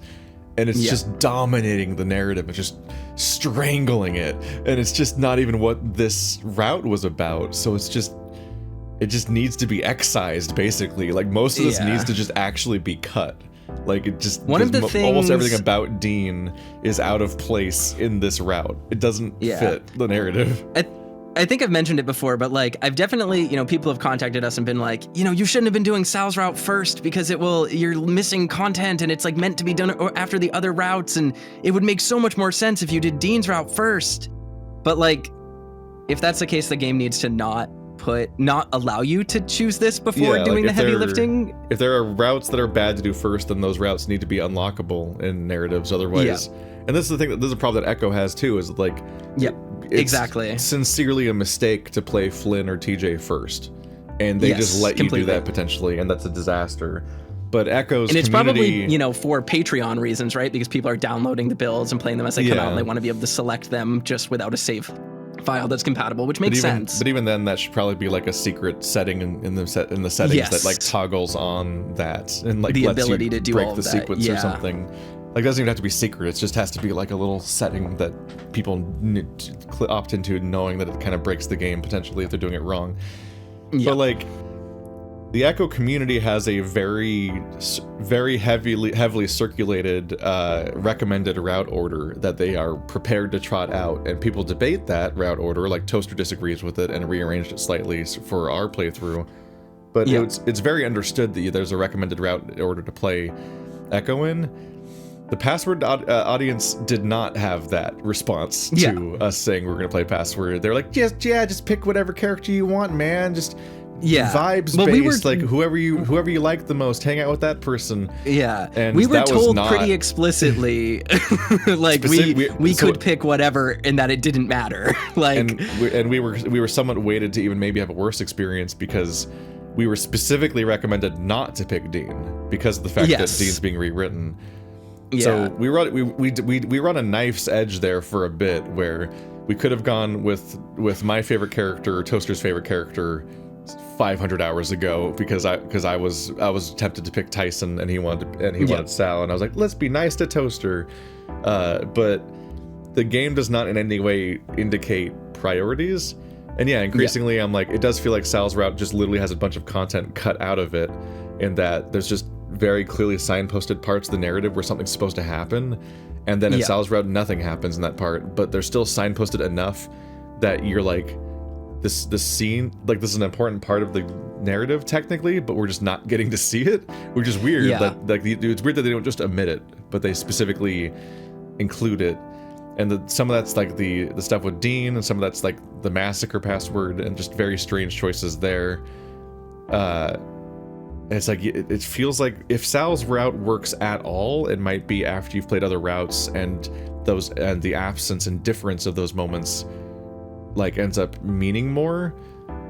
And it's just dominating the narrative. It's just strangling it. And it's just not even what this route was about. So it just needs to be excised, basically. Like, most of this needs to just actually be cut. Like, it just... One of the things... Almost everything about Dean is out of place in this route. It doesn't fit the narrative. I think I've mentioned it before, but like, I've definitely, people have contacted us and been like, you shouldn't have been doing Sal's route first because you're missing content and it's like meant to be done after the other routes, and it would make so much more sense if you did Dean's route first. But like, if that's the case, the game needs to not allow you to choose this before doing the heavy lifting. If there are routes that are bad to do first, then those routes need to be unlockable in narratives. Otherwise, and this is the thing, this is a problem that Echo has too, is like, it's sincerely a mistake to play Flynn or TJ first, and they just let you do that potentially, and that's a disaster. But Echo's and it's community, probably for Patreon reasons, right? Because people are downloading the builds and playing them as they come out, and they want to be able to select them just without a save file that's compatible, which makes sense. But even then, that should probably be like a secret setting in the settings that like toggles on that and like the lets ability you to do break all the of that. sequence or something. Like, it doesn't even have to be secret. It just has to be like a little setting that people opt into, knowing that it kind of breaks the game potentially if they're doing it wrong. But like, the Echo community has a very heavily circulated recommended route order that they are prepared to trot out, and people debate that route order. Like, Toaster disagrees with it and rearranged it slightly for our playthrough. But it's very understood that there's a recommended route order to play Echo in. The Password audience did not have that response to us saying we're going to play Password. They're like, just pick whatever character you want, man. Just vibes based, like whoever you like the most, hang out with that person. And we were told pretty explicitly, like we could pick whatever, and that it didn't matter. Like, and we were somewhat weighted to even maybe have a worse experience because we were specifically recommended not to pick Dean because of the fact that Dean's being rewritten. So we run a knife's edge there for a bit, where we could have gone with my favorite character or Toaster's favorite character 500 hours ago because I was tempted to pick Tyson and he wanted Sal, and I was like, let's be nice to Toaster. But the game does not in any way indicate priorities. And increasingly I'm like, it does feel like Sal's route just literally has a bunch of content cut out of it, and that there's just very clearly signposted parts of the narrative where something's supposed to happen, and then in Sal's route nothing happens in that part, but they're still signposted enough that you're like, this scene, like, this is an important part of the narrative technically, but we're just not getting to see it, which is weird. It's weird that they don't just omit it, but they specifically include it. And some of that's like the stuff with Dean, and some of that's like the massacre password, and just very strange choices there. It's like, it feels like if Sal's route works at all, it might be after you've played other routes, and the absence and difference of those moments like ends up meaning more.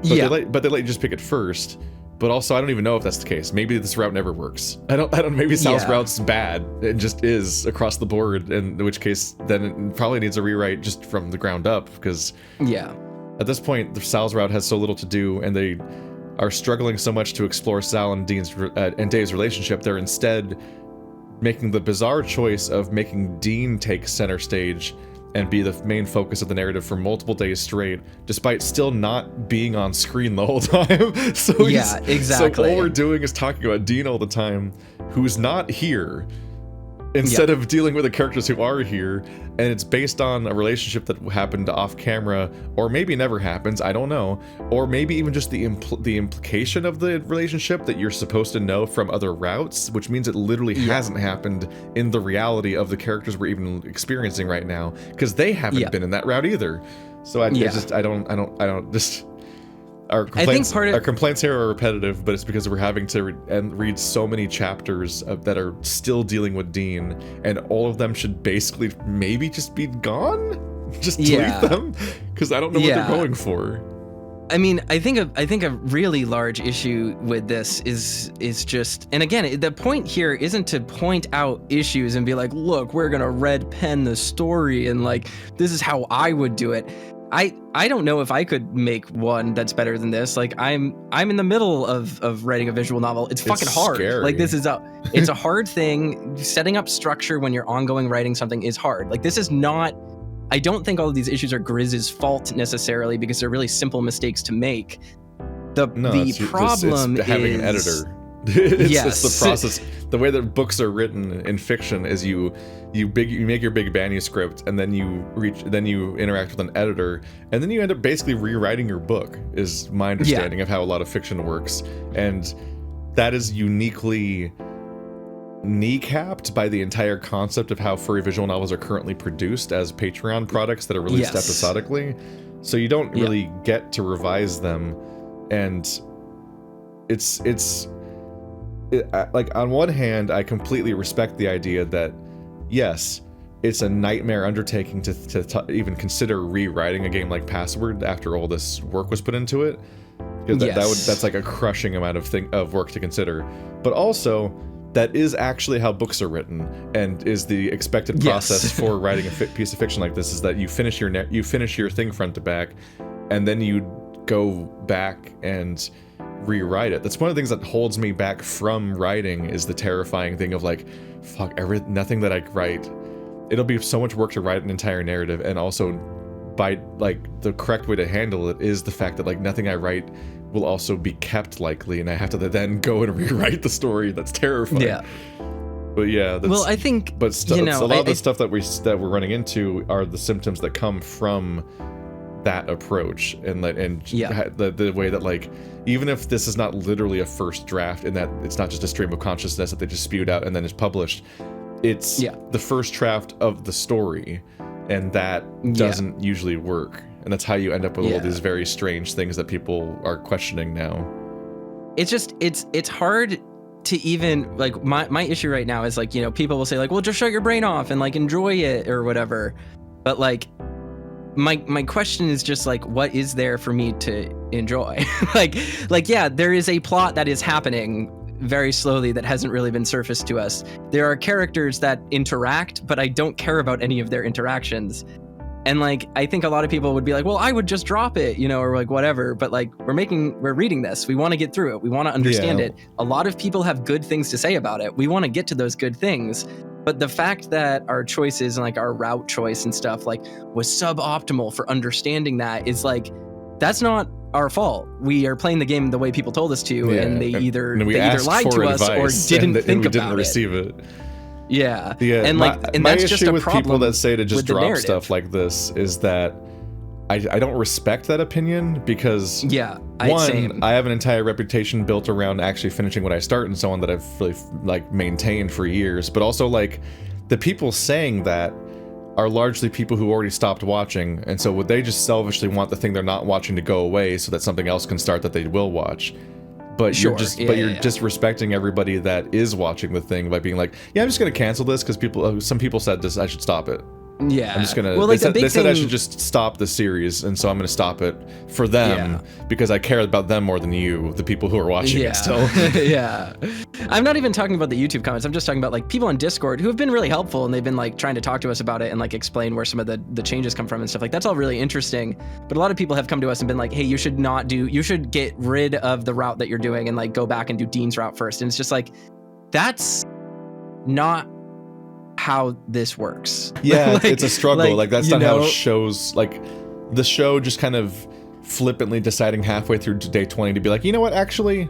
But they let you just pick it first. But also, I don't even know if that's the case. Maybe this route never works. I don't. Maybe Sal's route's bad. It just is across the board. In which case, then it probably needs a rewrite just from the ground up. Because at this point, the Sal's route has so little to do, and they are struggling so much to explore Sal and Dave's relationship. They're instead making the bizarre choice of making Dean take center stage and be the main focus of the narrative for multiple days straight, despite still not being on screen the whole time. So So all we're doing is talking about Dean all the time, who's not here, instead of dealing with the characters who are here. And it's based on a relationship that happened off camera, or maybe never happens, I don't know, or maybe even just the implication of the relationship that you're supposed to know from other routes, which means it literally hasn't happened in the reality of the characters we're even experiencing right now, because they haven't been in that route either. So I don't. Our complaints here are repetitive, but it's because we're having to read so many chapters that are still dealing with Dean, and all of them should basically maybe just be gone. Just delete them, because I don't know what they're going for. I mean, I think a really large issue with this is just, and again, the point here isn't to point out issues and be like, look, we're gonna red pen the story and like this is how I would do it. I don't know if I could make one that's better than this. Like I'm in the middle of writing a visual novel. It's fucking hard. Scary. Like it's a hard thing. Setting up structure when you're ongoing writing something is hard. Like this is not. I don't think all of these issues are Grizz's fault necessarily because they're really simple mistakes to make. The problem it's having an editor. It's the process. The way that books are written in fiction is you make your big manuscript and then you interact with an editor and then you end up basically rewriting your book. Is my understanding of how a lot of fiction works, and that is uniquely kneecapped by the entire concept of how furry visual novels are currently produced as Patreon products that are released episodically. So you don't really get to revise them, and it's like on one hand, I completely respect the idea that yes, it's a nightmare undertaking to even consider rewriting a game like Password after all this work was put into it. That's like a crushing amount of work to consider. But also, that is actually how books are written, and is the expected process for writing a piece of fiction like this, is that you finish your thing front to back, and then you go back and rewrite it. That's one of the things that holds me back from writing, is the terrifying thing of like, fuck, nothing that I write, it'll be so much work to write an entire narrative, and also by like the correct way to handle it is the fact that like nothing I write will also be kept likely, and I have to then go and rewrite the story. That's terrifying. Yeah. But yeah, that's, well, I think, but a lot of the stuff that we're running into are the symptoms that come from that approach, and the way that like, even if this is not literally a first draft, and that it's not just a stream of consciousness that they just spewed out and then is published, it's the first draft of the story, and that doesn't usually work. And that's how you end up with all these very strange things that people are questioning now. It's just, it's hard to even, like, my issue right now is like, you know, people will say like, well, just shut your brain off and like enjoy it or whatever. But like, my question is just like, what is there for me to enjoy? like, yeah, there is a plot that is happening very slowly that hasn't really been surfaced to us. There are characters that interact, but I don't care about any of their interactions. And like, I think a lot of people would be like, well, I would just drop it, you know, or like whatever. But like, we're reading this. We want to get through it. We want to understand it. A lot of people have good things to say about it. We want to get to those good things. But the fact that our choices and like our route choice and stuff like was suboptimal for understanding that is like, that's not our fault. We are playing the game the way people told us to, and they either lied to us or didn't think about it. Didn't receive it. Yeah. And like, and my that's issue just a with problem people that say to just drop narrative. stuff like this is that I don't respect that opinion, because I have an entire reputation built around actually finishing what I start and so on that I've really like maintained for years. But also like, the people saying that are largely people who already stopped watching, and so would they just selfishly want the thing they're not watching to go away so that something else can start that they will watch. But you're disrespecting everybody that is watching the thing by being like, yeah, I'm just gonna cancel this because some people said this, I should stop it. Yeah, I'm just gonna. Well, like they said I should just stop the series, and so I'm gonna stop it for them because I care about them more than you, the people who are watching it still. Yeah, I'm not even talking about the YouTube comments. I'm just talking about like people on Discord who have been really helpful, and they've been like trying to talk to us about it and like explain where some of the changes come from and stuff. Like that's all really interesting. But a lot of people have come to us and been like, hey, you should get rid of the route that you're doing and like go back and do Dean's route first. And it's just like, that's not how this works. Yeah, like, it's a struggle. Like that's not how shows, like the show just kind of flippantly deciding halfway through day 20 to be like, you know what, actually,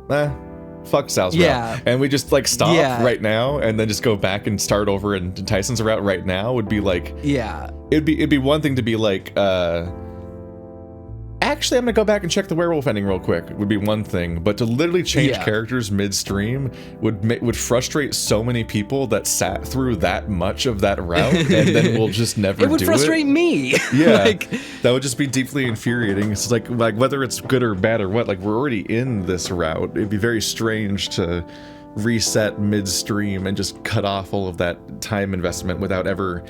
fuck Sal's route. And we just like stop right now and then just go back and start over and Tyson's route right now would be like, it'd be one thing to be like, actually, I'm gonna go back and check the werewolf ending real quick. Would be one thing, but to literally change characters midstream would frustrate so many people that sat through that much of that route, and then we'll just never do it. It would frustrate me. Yeah, like, that would just be deeply infuriating. It's like whether it's good or bad or what, like we're already in this route. It'd be very strange to reset midstream and just cut off all of that time investment without ever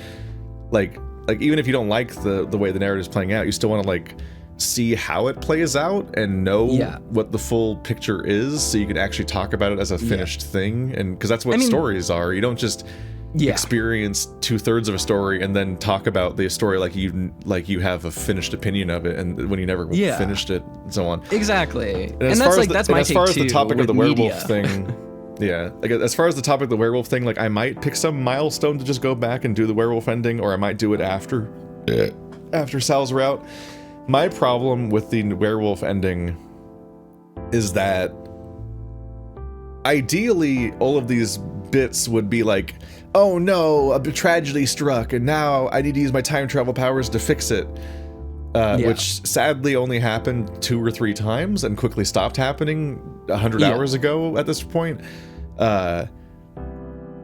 like even if you don't like the way the narrative is playing out, you still want to like see how it plays out and know what the full picture is, so you can actually talk about it as a finished thing. And because that's what stories are. You don't just experience 2/3 of a story and then talk about the story like you have a finished opinion of it, and when you never finished it, and so on. Exactly. And that's my take too. As far as the topic of the werewolf thing, like as far as the topic of the werewolf thing, like I might pick some milestone to just go back and do the werewolf ending, or I might do it after Sal's route. My problem with the werewolf ending is that ideally all of these bits would be like, oh no, a tragedy struck and now I need to use my time travel powers to fix it, which sadly only happened 2 or 3 times and quickly stopped happening 100 hours ago at this point.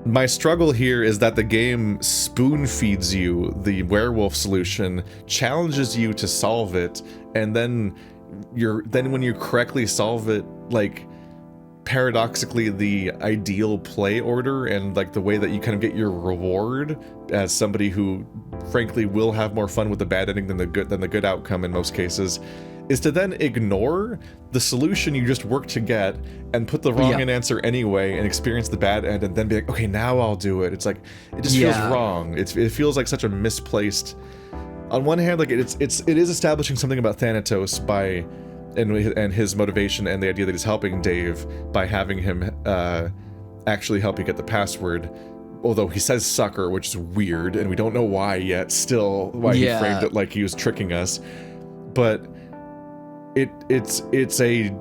My struggle here is that the game spoon feeds you the werewolf solution, challenges you to solve it, and then when you correctly solve it, like paradoxically the ideal play order and like the way that you kind of get your reward as somebody who frankly will have more fun with the bad ending than the good outcome in most cases, is to then ignore the solution you just worked to get and put the wrong answer anyway and experience the bad end and then be like, okay, now I'll do it. It's like, it just feels wrong. It feels like such a misplaced, on one hand, like it is establishing something about Thanatos and his motivation and the idea that he's helping Dave by having him actually help you get the password. Although he says sucker, which is weird, and we don't know why yet, still, why he framed it like he was tricking us. But it's a,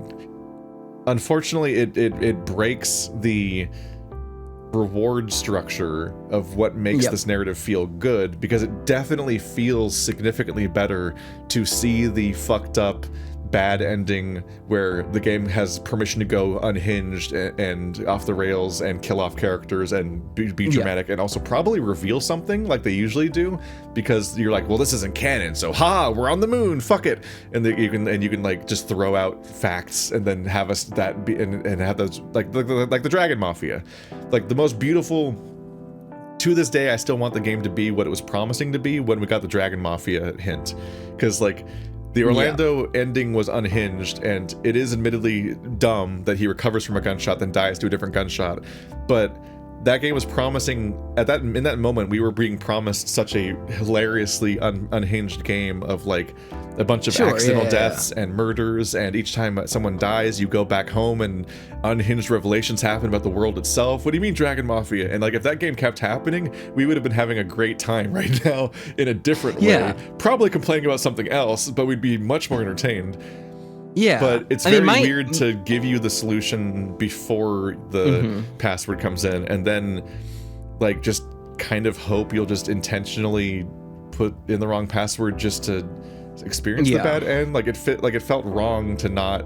unfortunately it breaks the reward structure of what makes this narrative feel good, because it definitely feels significantly better to see the fucked up bad ending where the game has permission to go unhinged and off the rails and kill off characters and be dramatic and also probably reveal something like they usually do, because you're like, well, this isn't canon, so we're on the moon, fuck it, and you can like just throw out facts and then have us that be and have those like the Dragon Mafia, like the most beautiful. To this day, I still want the game to be what it was promising to be when we got the Dragon Mafia hint, because like the Orlando ending was unhinged, and it is admittedly dumb that he recovers from a gunshot then dies to a different gunshot, but that game was promising in that moment. We were being promised such a hilariously unhinged game of like a bunch of accidental deaths and murders, and each time someone dies you go back home and unhinged revelations happen about the world itself. What do you mean Dragon Mafia? And like if that game kept happening, we would have been having a great time right now in a different way, probably complaining about something else, but we'd be much more entertained. But it's very weird to give you the solution before the password comes in, and then like just kind of hope you'll just intentionally put in the wrong password just to experience the bad end. Like it felt wrong to not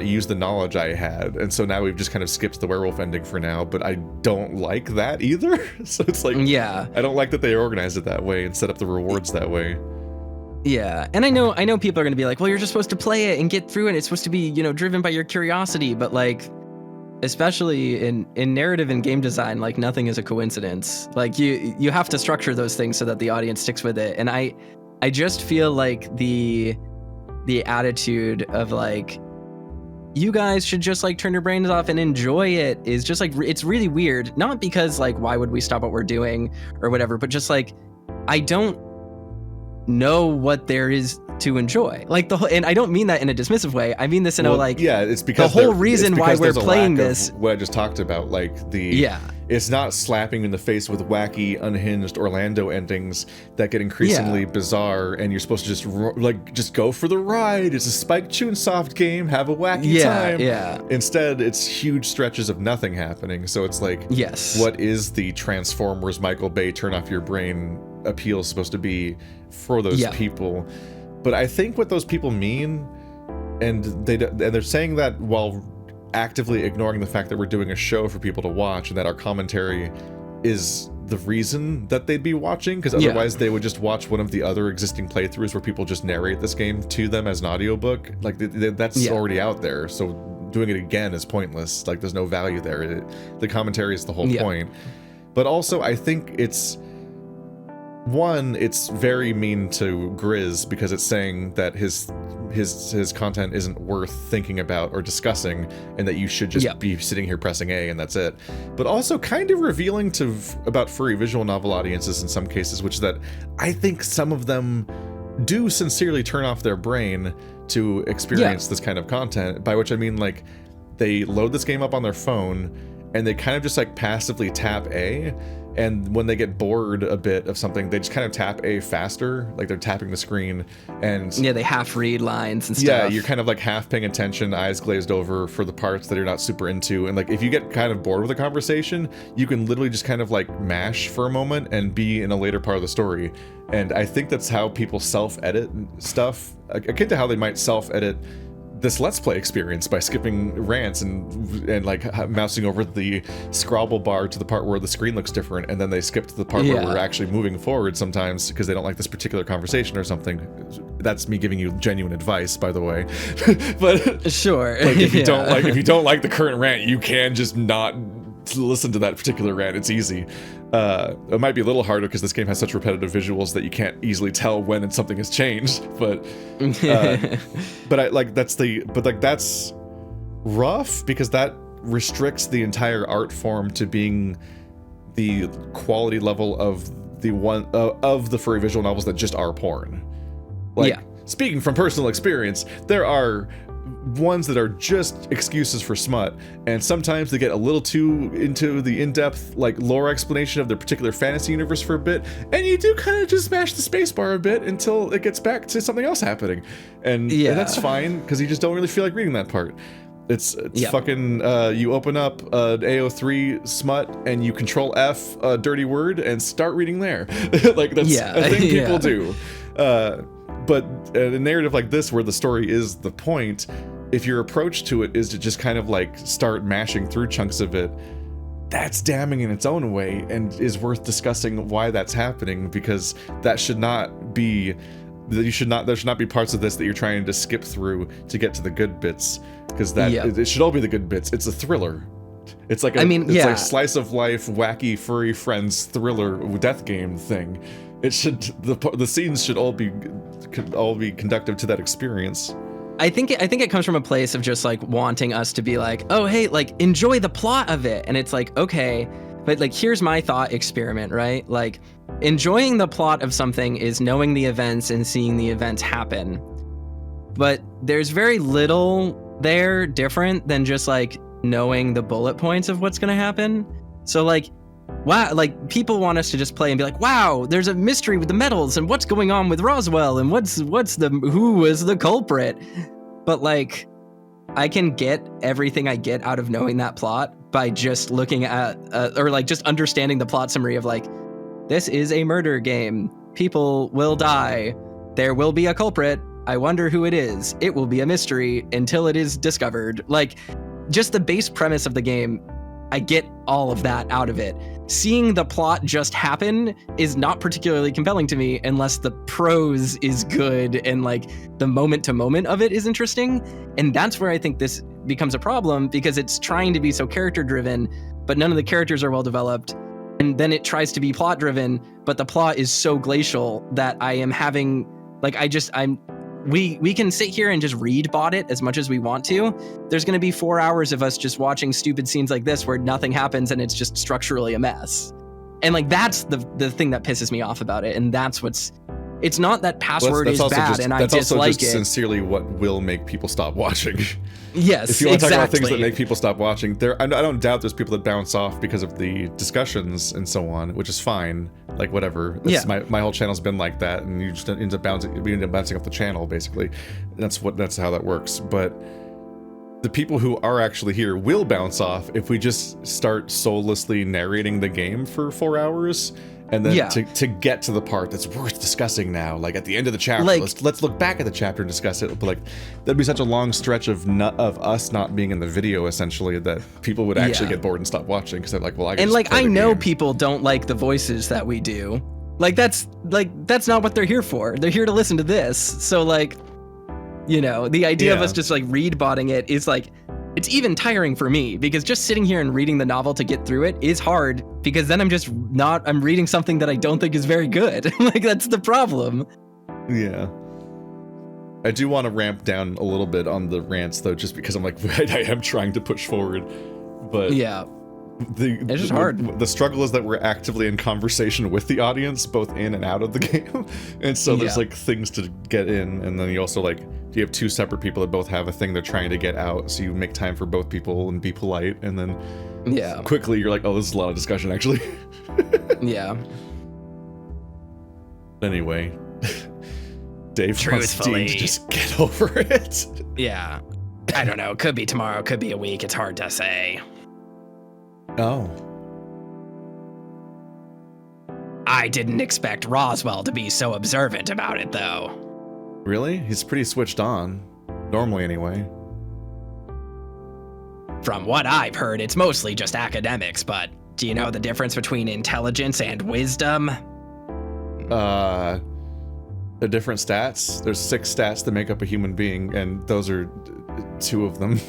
use the knowledge I had, and so now we've just kind of skipped the werewolf ending for now, but I don't like that either. So it's like, I don't like that they organized it that way and set up the rewards that way. Yeah, and I know people are going to be like, well, you're just supposed to play it and get through it. It's supposed to be, driven by your curiosity. But like, especially in narrative and game design, like nothing is a coincidence. Like you have to structure those things so that the audience sticks with it. And I just feel like the attitude of like, you guys should just like turn your brains off and enjoy it is just like, it's really weird. Not because like, why would we stop what we're doing or whatever, but just like, I don't know what there is to enjoy, like and I don't mean that in a dismissive way. I mean this in a like, it's because the whole reason why we're playing this, what I just talked about, like it's not slapping in the face with wacky unhinged Orlando endings that get increasingly bizarre, and you're supposed to just go for the ride. It's a Spike Chunsoft game, have a wacky time. Instead, it's huge stretches of nothing happening. So it's like, what is the Transformers Michael Bay turn off your brain appeal supposed to be for those people? But I think what those people mean, and they're saying that while actively ignoring the fact that we're doing a show for people to watch, and that our commentary is the reason that they'd be watching, because otherwise they would just watch one of the other existing playthroughs where people just narrate this game to them as an audiobook. Like that's already out there, so doing it again is pointless. Like there's no value there. The commentary is the whole point. But also I think it's one, it's very mean to Grizz because it's saying that his content isn't worth thinking about or discussing, and that you should just be sitting here pressing A and that's it. But also kind of revealing about furry visual novel audiences in some cases, which is that I think some of them do sincerely turn off their brain to experience this kind of content, by which I mean like they load this game up on their phone and they kind of just like passively tap A, and when they get bored a bit of something, they just kind of tap A faster, like they're tapping the screen, and they half read lines and stuff. Yeah, you're kind of like half paying attention, eyes glazed over for the parts that you're not super into, and like if you get kind of bored with a conversation, you can literally just kind of like mash for a moment and be in a later part of the story. And I think that's how people self-edit stuff, akin to how they might self-edit this Let's Play experience by skipping rants and like mousing over the scrobble bar to the part where the screen looks different, and then they skip to the part where we're actually moving forward sometimes because they don't like this particular conversation or something. That's me giving you genuine advice, by the way. But sure, like if you don't like the current rant, you can just not listen to that particular rant. It's easy. It might be a little harder because this game has such repetitive visuals that you can't easily tell when something has changed, but that's rough because that restricts the entire art form to being the quality level of the furry visual novels that just are porn. Speaking from personal experience, there are ones that are just excuses for smut, and sometimes they get a little too into the in-depth like lore explanation of their particular fantasy universe for a bit, and you do kind of just smash the spacebar a bit until it gets back to something else happening, and that's fine because you just don't really feel like reading that part. It's fucking you open up AO3 smut and you control F a dirty word and start reading there. Like that's a thing people do. But a narrative like this, where the story is the point, if your approach to it is to just kind of like start mashing through chunks of it, that's damning in its own way and is worth discussing why that's happening, because that should not be, there should not be parts of this that you're trying to skip through to get to the good bits, because it should all be the good bits. It's a thriller. It's like like slice of life, wacky furry friends thriller death game thing. It should, the scenes should all be conductive to that experience. I think it comes from a place of just like wanting us to be like, oh hey, like enjoy the plot of it, and it's like, okay, but like here's my thought experiment, right? Like enjoying the plot of something is knowing the events and seeing the events happen, but there's very little there different than just like knowing the bullet points of what's gonna happen. So like, wow, like people want us to just play and be like, wow, there's a mystery with the medals and what's going on with Roswell and who was the culprit. But like, I can get everything I get out of knowing that plot by just looking at or like just understanding the plot summary of like, this is a murder game. People will die. There will be a culprit. I wonder who it is. It will be a mystery until it is discovered. Like, just the base premise of the game, I get all of that out of it. Seeing the plot just happen is not particularly compelling to me unless the prose is good and like the moment to moment of it is interesting. And that's where I think this becomes a problem, because it's trying to be so character driven, but none of the characters are well developed. And then it tries to be plot driven, but the plot is so glacial that I am having like, we can sit here and just read bot it as much as we want to. There's going to be 4 hours of us just watching stupid scenes like this where nothing happens and it's just structurally a mess. And like, that's the thing that pisses me off about it. And that's it's not that Password is bad and I dislike it. That's also just sincerely what will make people stop watching. Yes, if you want to talk about things that make people stop watching, I don't doubt there's people that bounce off because of the discussions and so on, which is fine. Like whatever. My whole channel's been like that, and you just end up bouncing off the channel basically. That's how that works. But the people who are actually here will bounce off if we just start soullessly narrating the game for 4 hours. And then to get to the part that's worth discussing now, like at the end of the chapter, like, let's look back at the chapter and discuss it. But like, that'd be such a long stretch of us not being in the video, essentially, that people would actually get bored and stop watching because they're like, well, I know people don't like the voices that we do. Like that's not what they're here for. They're here to listen to this. So like, you know, the idea of us just like read botting it is like, It's even tiring for me because just sitting here and reading the novel to get through it is hard because then I'm reading something that I don't think is very good. Like, that's the problem. Yeah. I do want to ramp down a little bit on the rants though, just because I'm like, I am trying to push forward, but yeah, it's just hard. The struggle is that we're actively in conversation with the audience, both in and out of the game, and so there's like things to get in, and then you also like, you have two separate people that both have a thing they're trying to get out, so you make time for both people and be polite, and then quickly you're like, oh, this is a lot of discussion actually. Yeah. Anyway. Dave wants Dean to just get over it. Yeah. I don't know. Could be tomorrow, could be a week. It's hard to say. Oh. I didn't expect Roswell to be so observant about it, though. Really? He's pretty switched on. Normally, anyway. From what I've heard, it's mostly just academics, but do you know the difference between intelligence and wisdom? The different stats. There's 6 stats that make up a human being, and those are 2 of them.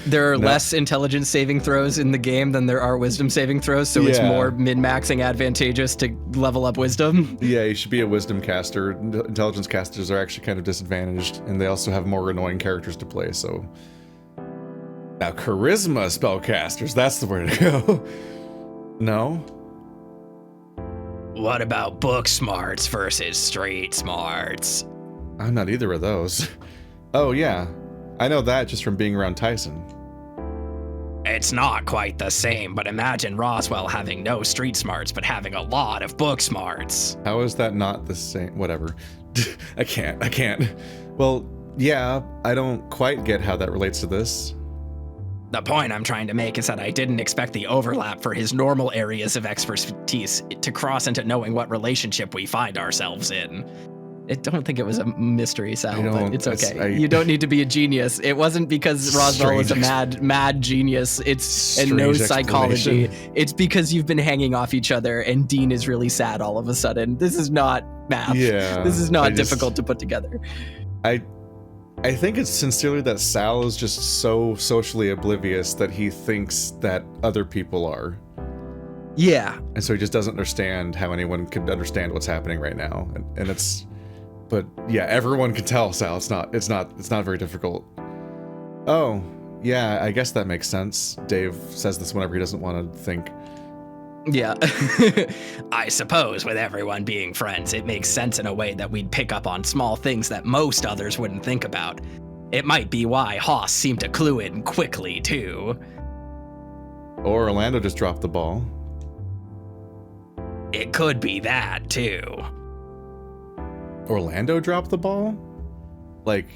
There are less intelligence saving throws in the game than there are wisdom saving throws, so it's more min-maxing advantageous to level up wisdom. Yeah, you should be a wisdom caster. Intelligence casters are actually kind of disadvantaged, and they also have more annoying characters to play, so... Now, charisma spellcasters, that's the way to go. No? What about book smarts versus street smarts? I'm not either of those. Oh, yeah. I know that just from being around Tyson. It's not quite the same, but imagine Roswell having no street smarts, but having a lot of book smarts. How is that not the same? Whatever. I can't. Well, yeah, I don't quite get how that relates to this. The point I'm trying to make is that I didn't expect the overlap for his normal areas of expertise to cross into knowing what relationship we find ourselves in. I don't think it was a mystery, Sal, but it's okay. You don't need to be a genius. It wasn't because Roswell was a mad genius. And no psychology. It's because you've been hanging off each other and Dean is really sad all of a sudden. This is not math. Yeah. This is not difficult to put together. I think it's sincerely that Sal is just so socially oblivious that he thinks that other people are. Yeah. And so he just doesn't understand how anyone could understand what's happening right now. And it's, but yeah, everyone can tell, Sal. It's not very difficult. Oh, yeah, I guess that makes sense. Dave says this whenever he doesn't want to think. Yeah. I suppose with everyone being friends, it makes sense in a way that we'd pick up on small things that most others wouldn't think about. It might be why Haas seemed to clue in quickly, too. Or Orlando just dropped the ball. It could be that, too. Orlando dropped the ball? Like,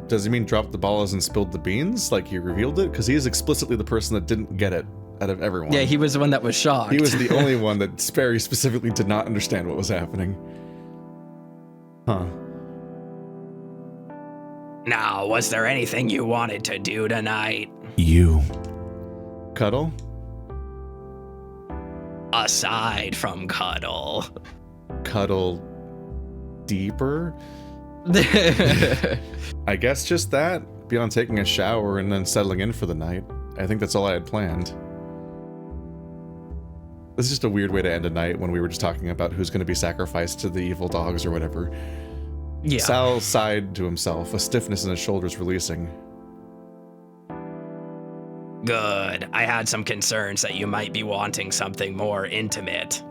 does he mean dropped the ball as in spilled the beans? Like, he revealed it? Because he is explicitly the person that didn't get it out of everyone. Yeah, he was the one that was shocked. He was the only one that very specifically did not understand what was happening. Huh. Now, was there anything you wanted to do tonight? You. Cuddle? Aside from cuddle. Cuddle deeper? I guess just that. Beyond taking a shower and then settling in for the night. I think that's all I had planned. This is just a weird way to end a night when we were just talking about who's going to be sacrificed to the evil dogs or whatever. Yeah. Sal sighed to himself, a stiffness in his shoulders releasing. Good. I had some concerns that you might be wanting something more intimate.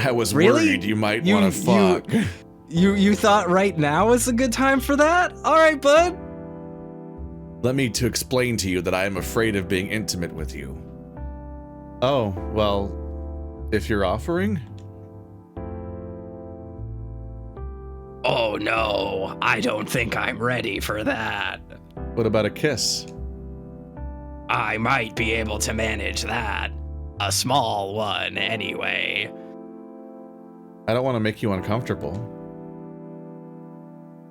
I was worried you might want to fuck. You thought right now is a good time for that? All right, bud. Let me to explain to you that I am afraid of being intimate with you. Oh, well, if you're offering? Oh no, I don't think I'm ready for that. What about a kiss? I might be able to manage that. A small one, anyway. I don't want to make you uncomfortable.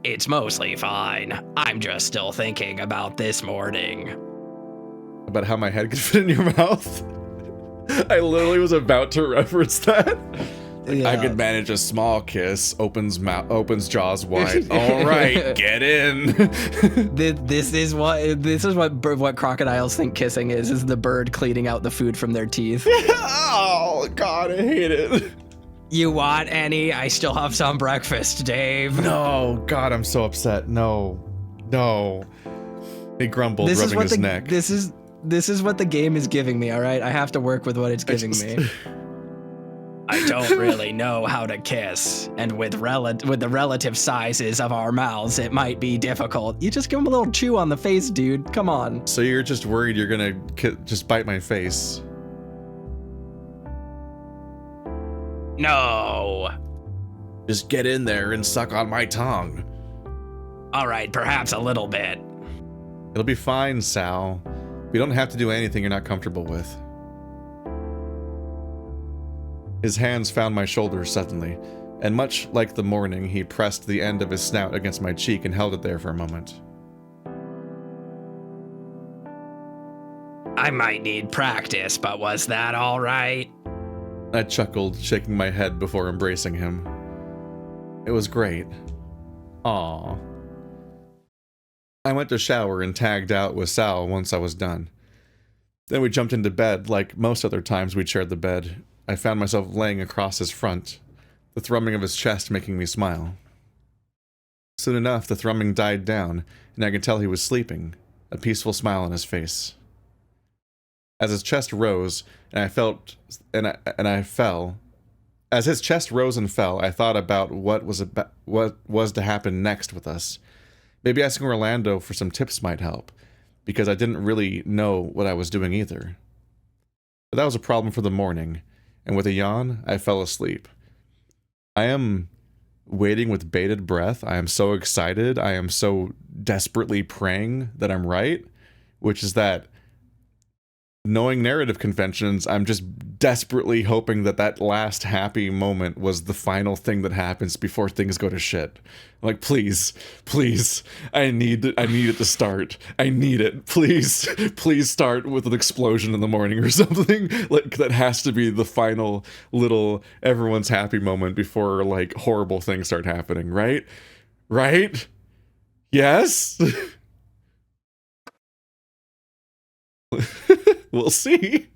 It's mostly fine. I'm just still thinking about this morning. About how my head could fit in your mouth? I literally was about to reference that. I could manage a small kiss. Opens jaws wide. All right, get in. This is what crocodiles think kissing is the bird cleaning out the food from their teeth. Oh God, I hate it. You want any? I still have some breakfast, Dave. No, God, I'm so upset. No. He grumbled, rubbing his neck. This is what the game is giving me. All right, I have to work with what it's giving me. I don't really know how to kiss, and with the relative sizes of our mouths, it might be difficult. You just give him a little chew on the face, dude. Come on. So you're just worried you're gonna just bite my face? No. Just get in there and suck on my tongue. All right, perhaps a little bit. It'll be fine, Sal. We don't have to do anything you're not comfortable with. His hands found my shoulders suddenly, and much like the morning, he pressed the end of his snout against my cheek and held it there for a moment. I might need practice, but was that all right? I chuckled, shaking my head before embracing him. It was great. Aww. I went to shower and tagged out with Sal once I was done. Then we jumped into bed like most other times we'd shared the bed. I found myself laying across his front, the thrumming of his chest making me smile. Soon enough, the thrumming died down, and I could tell he was sleeping, a peaceful smile on his face. As his chest rose, and I fell. As his chest rose and fell, I thought about what was to happen next with us. Maybe asking Orlando for some tips might help, because I didn't really know what I was doing either. But that was a problem for the morning, and with a yawn, I fell asleep. I am waiting with bated breath. I am so excited. I am so desperately praying that I'm right, which is that, knowing narrative conventions, I'm just desperately hoping that that last happy moment was the final thing that happens before things go to shit. Like, please, I need it to start. I need it. Please start with an explosion in the morning or something. Like, that has to be the final little everyone's happy moment before, like, horrible things start happening, right? Right? Yes? We'll see.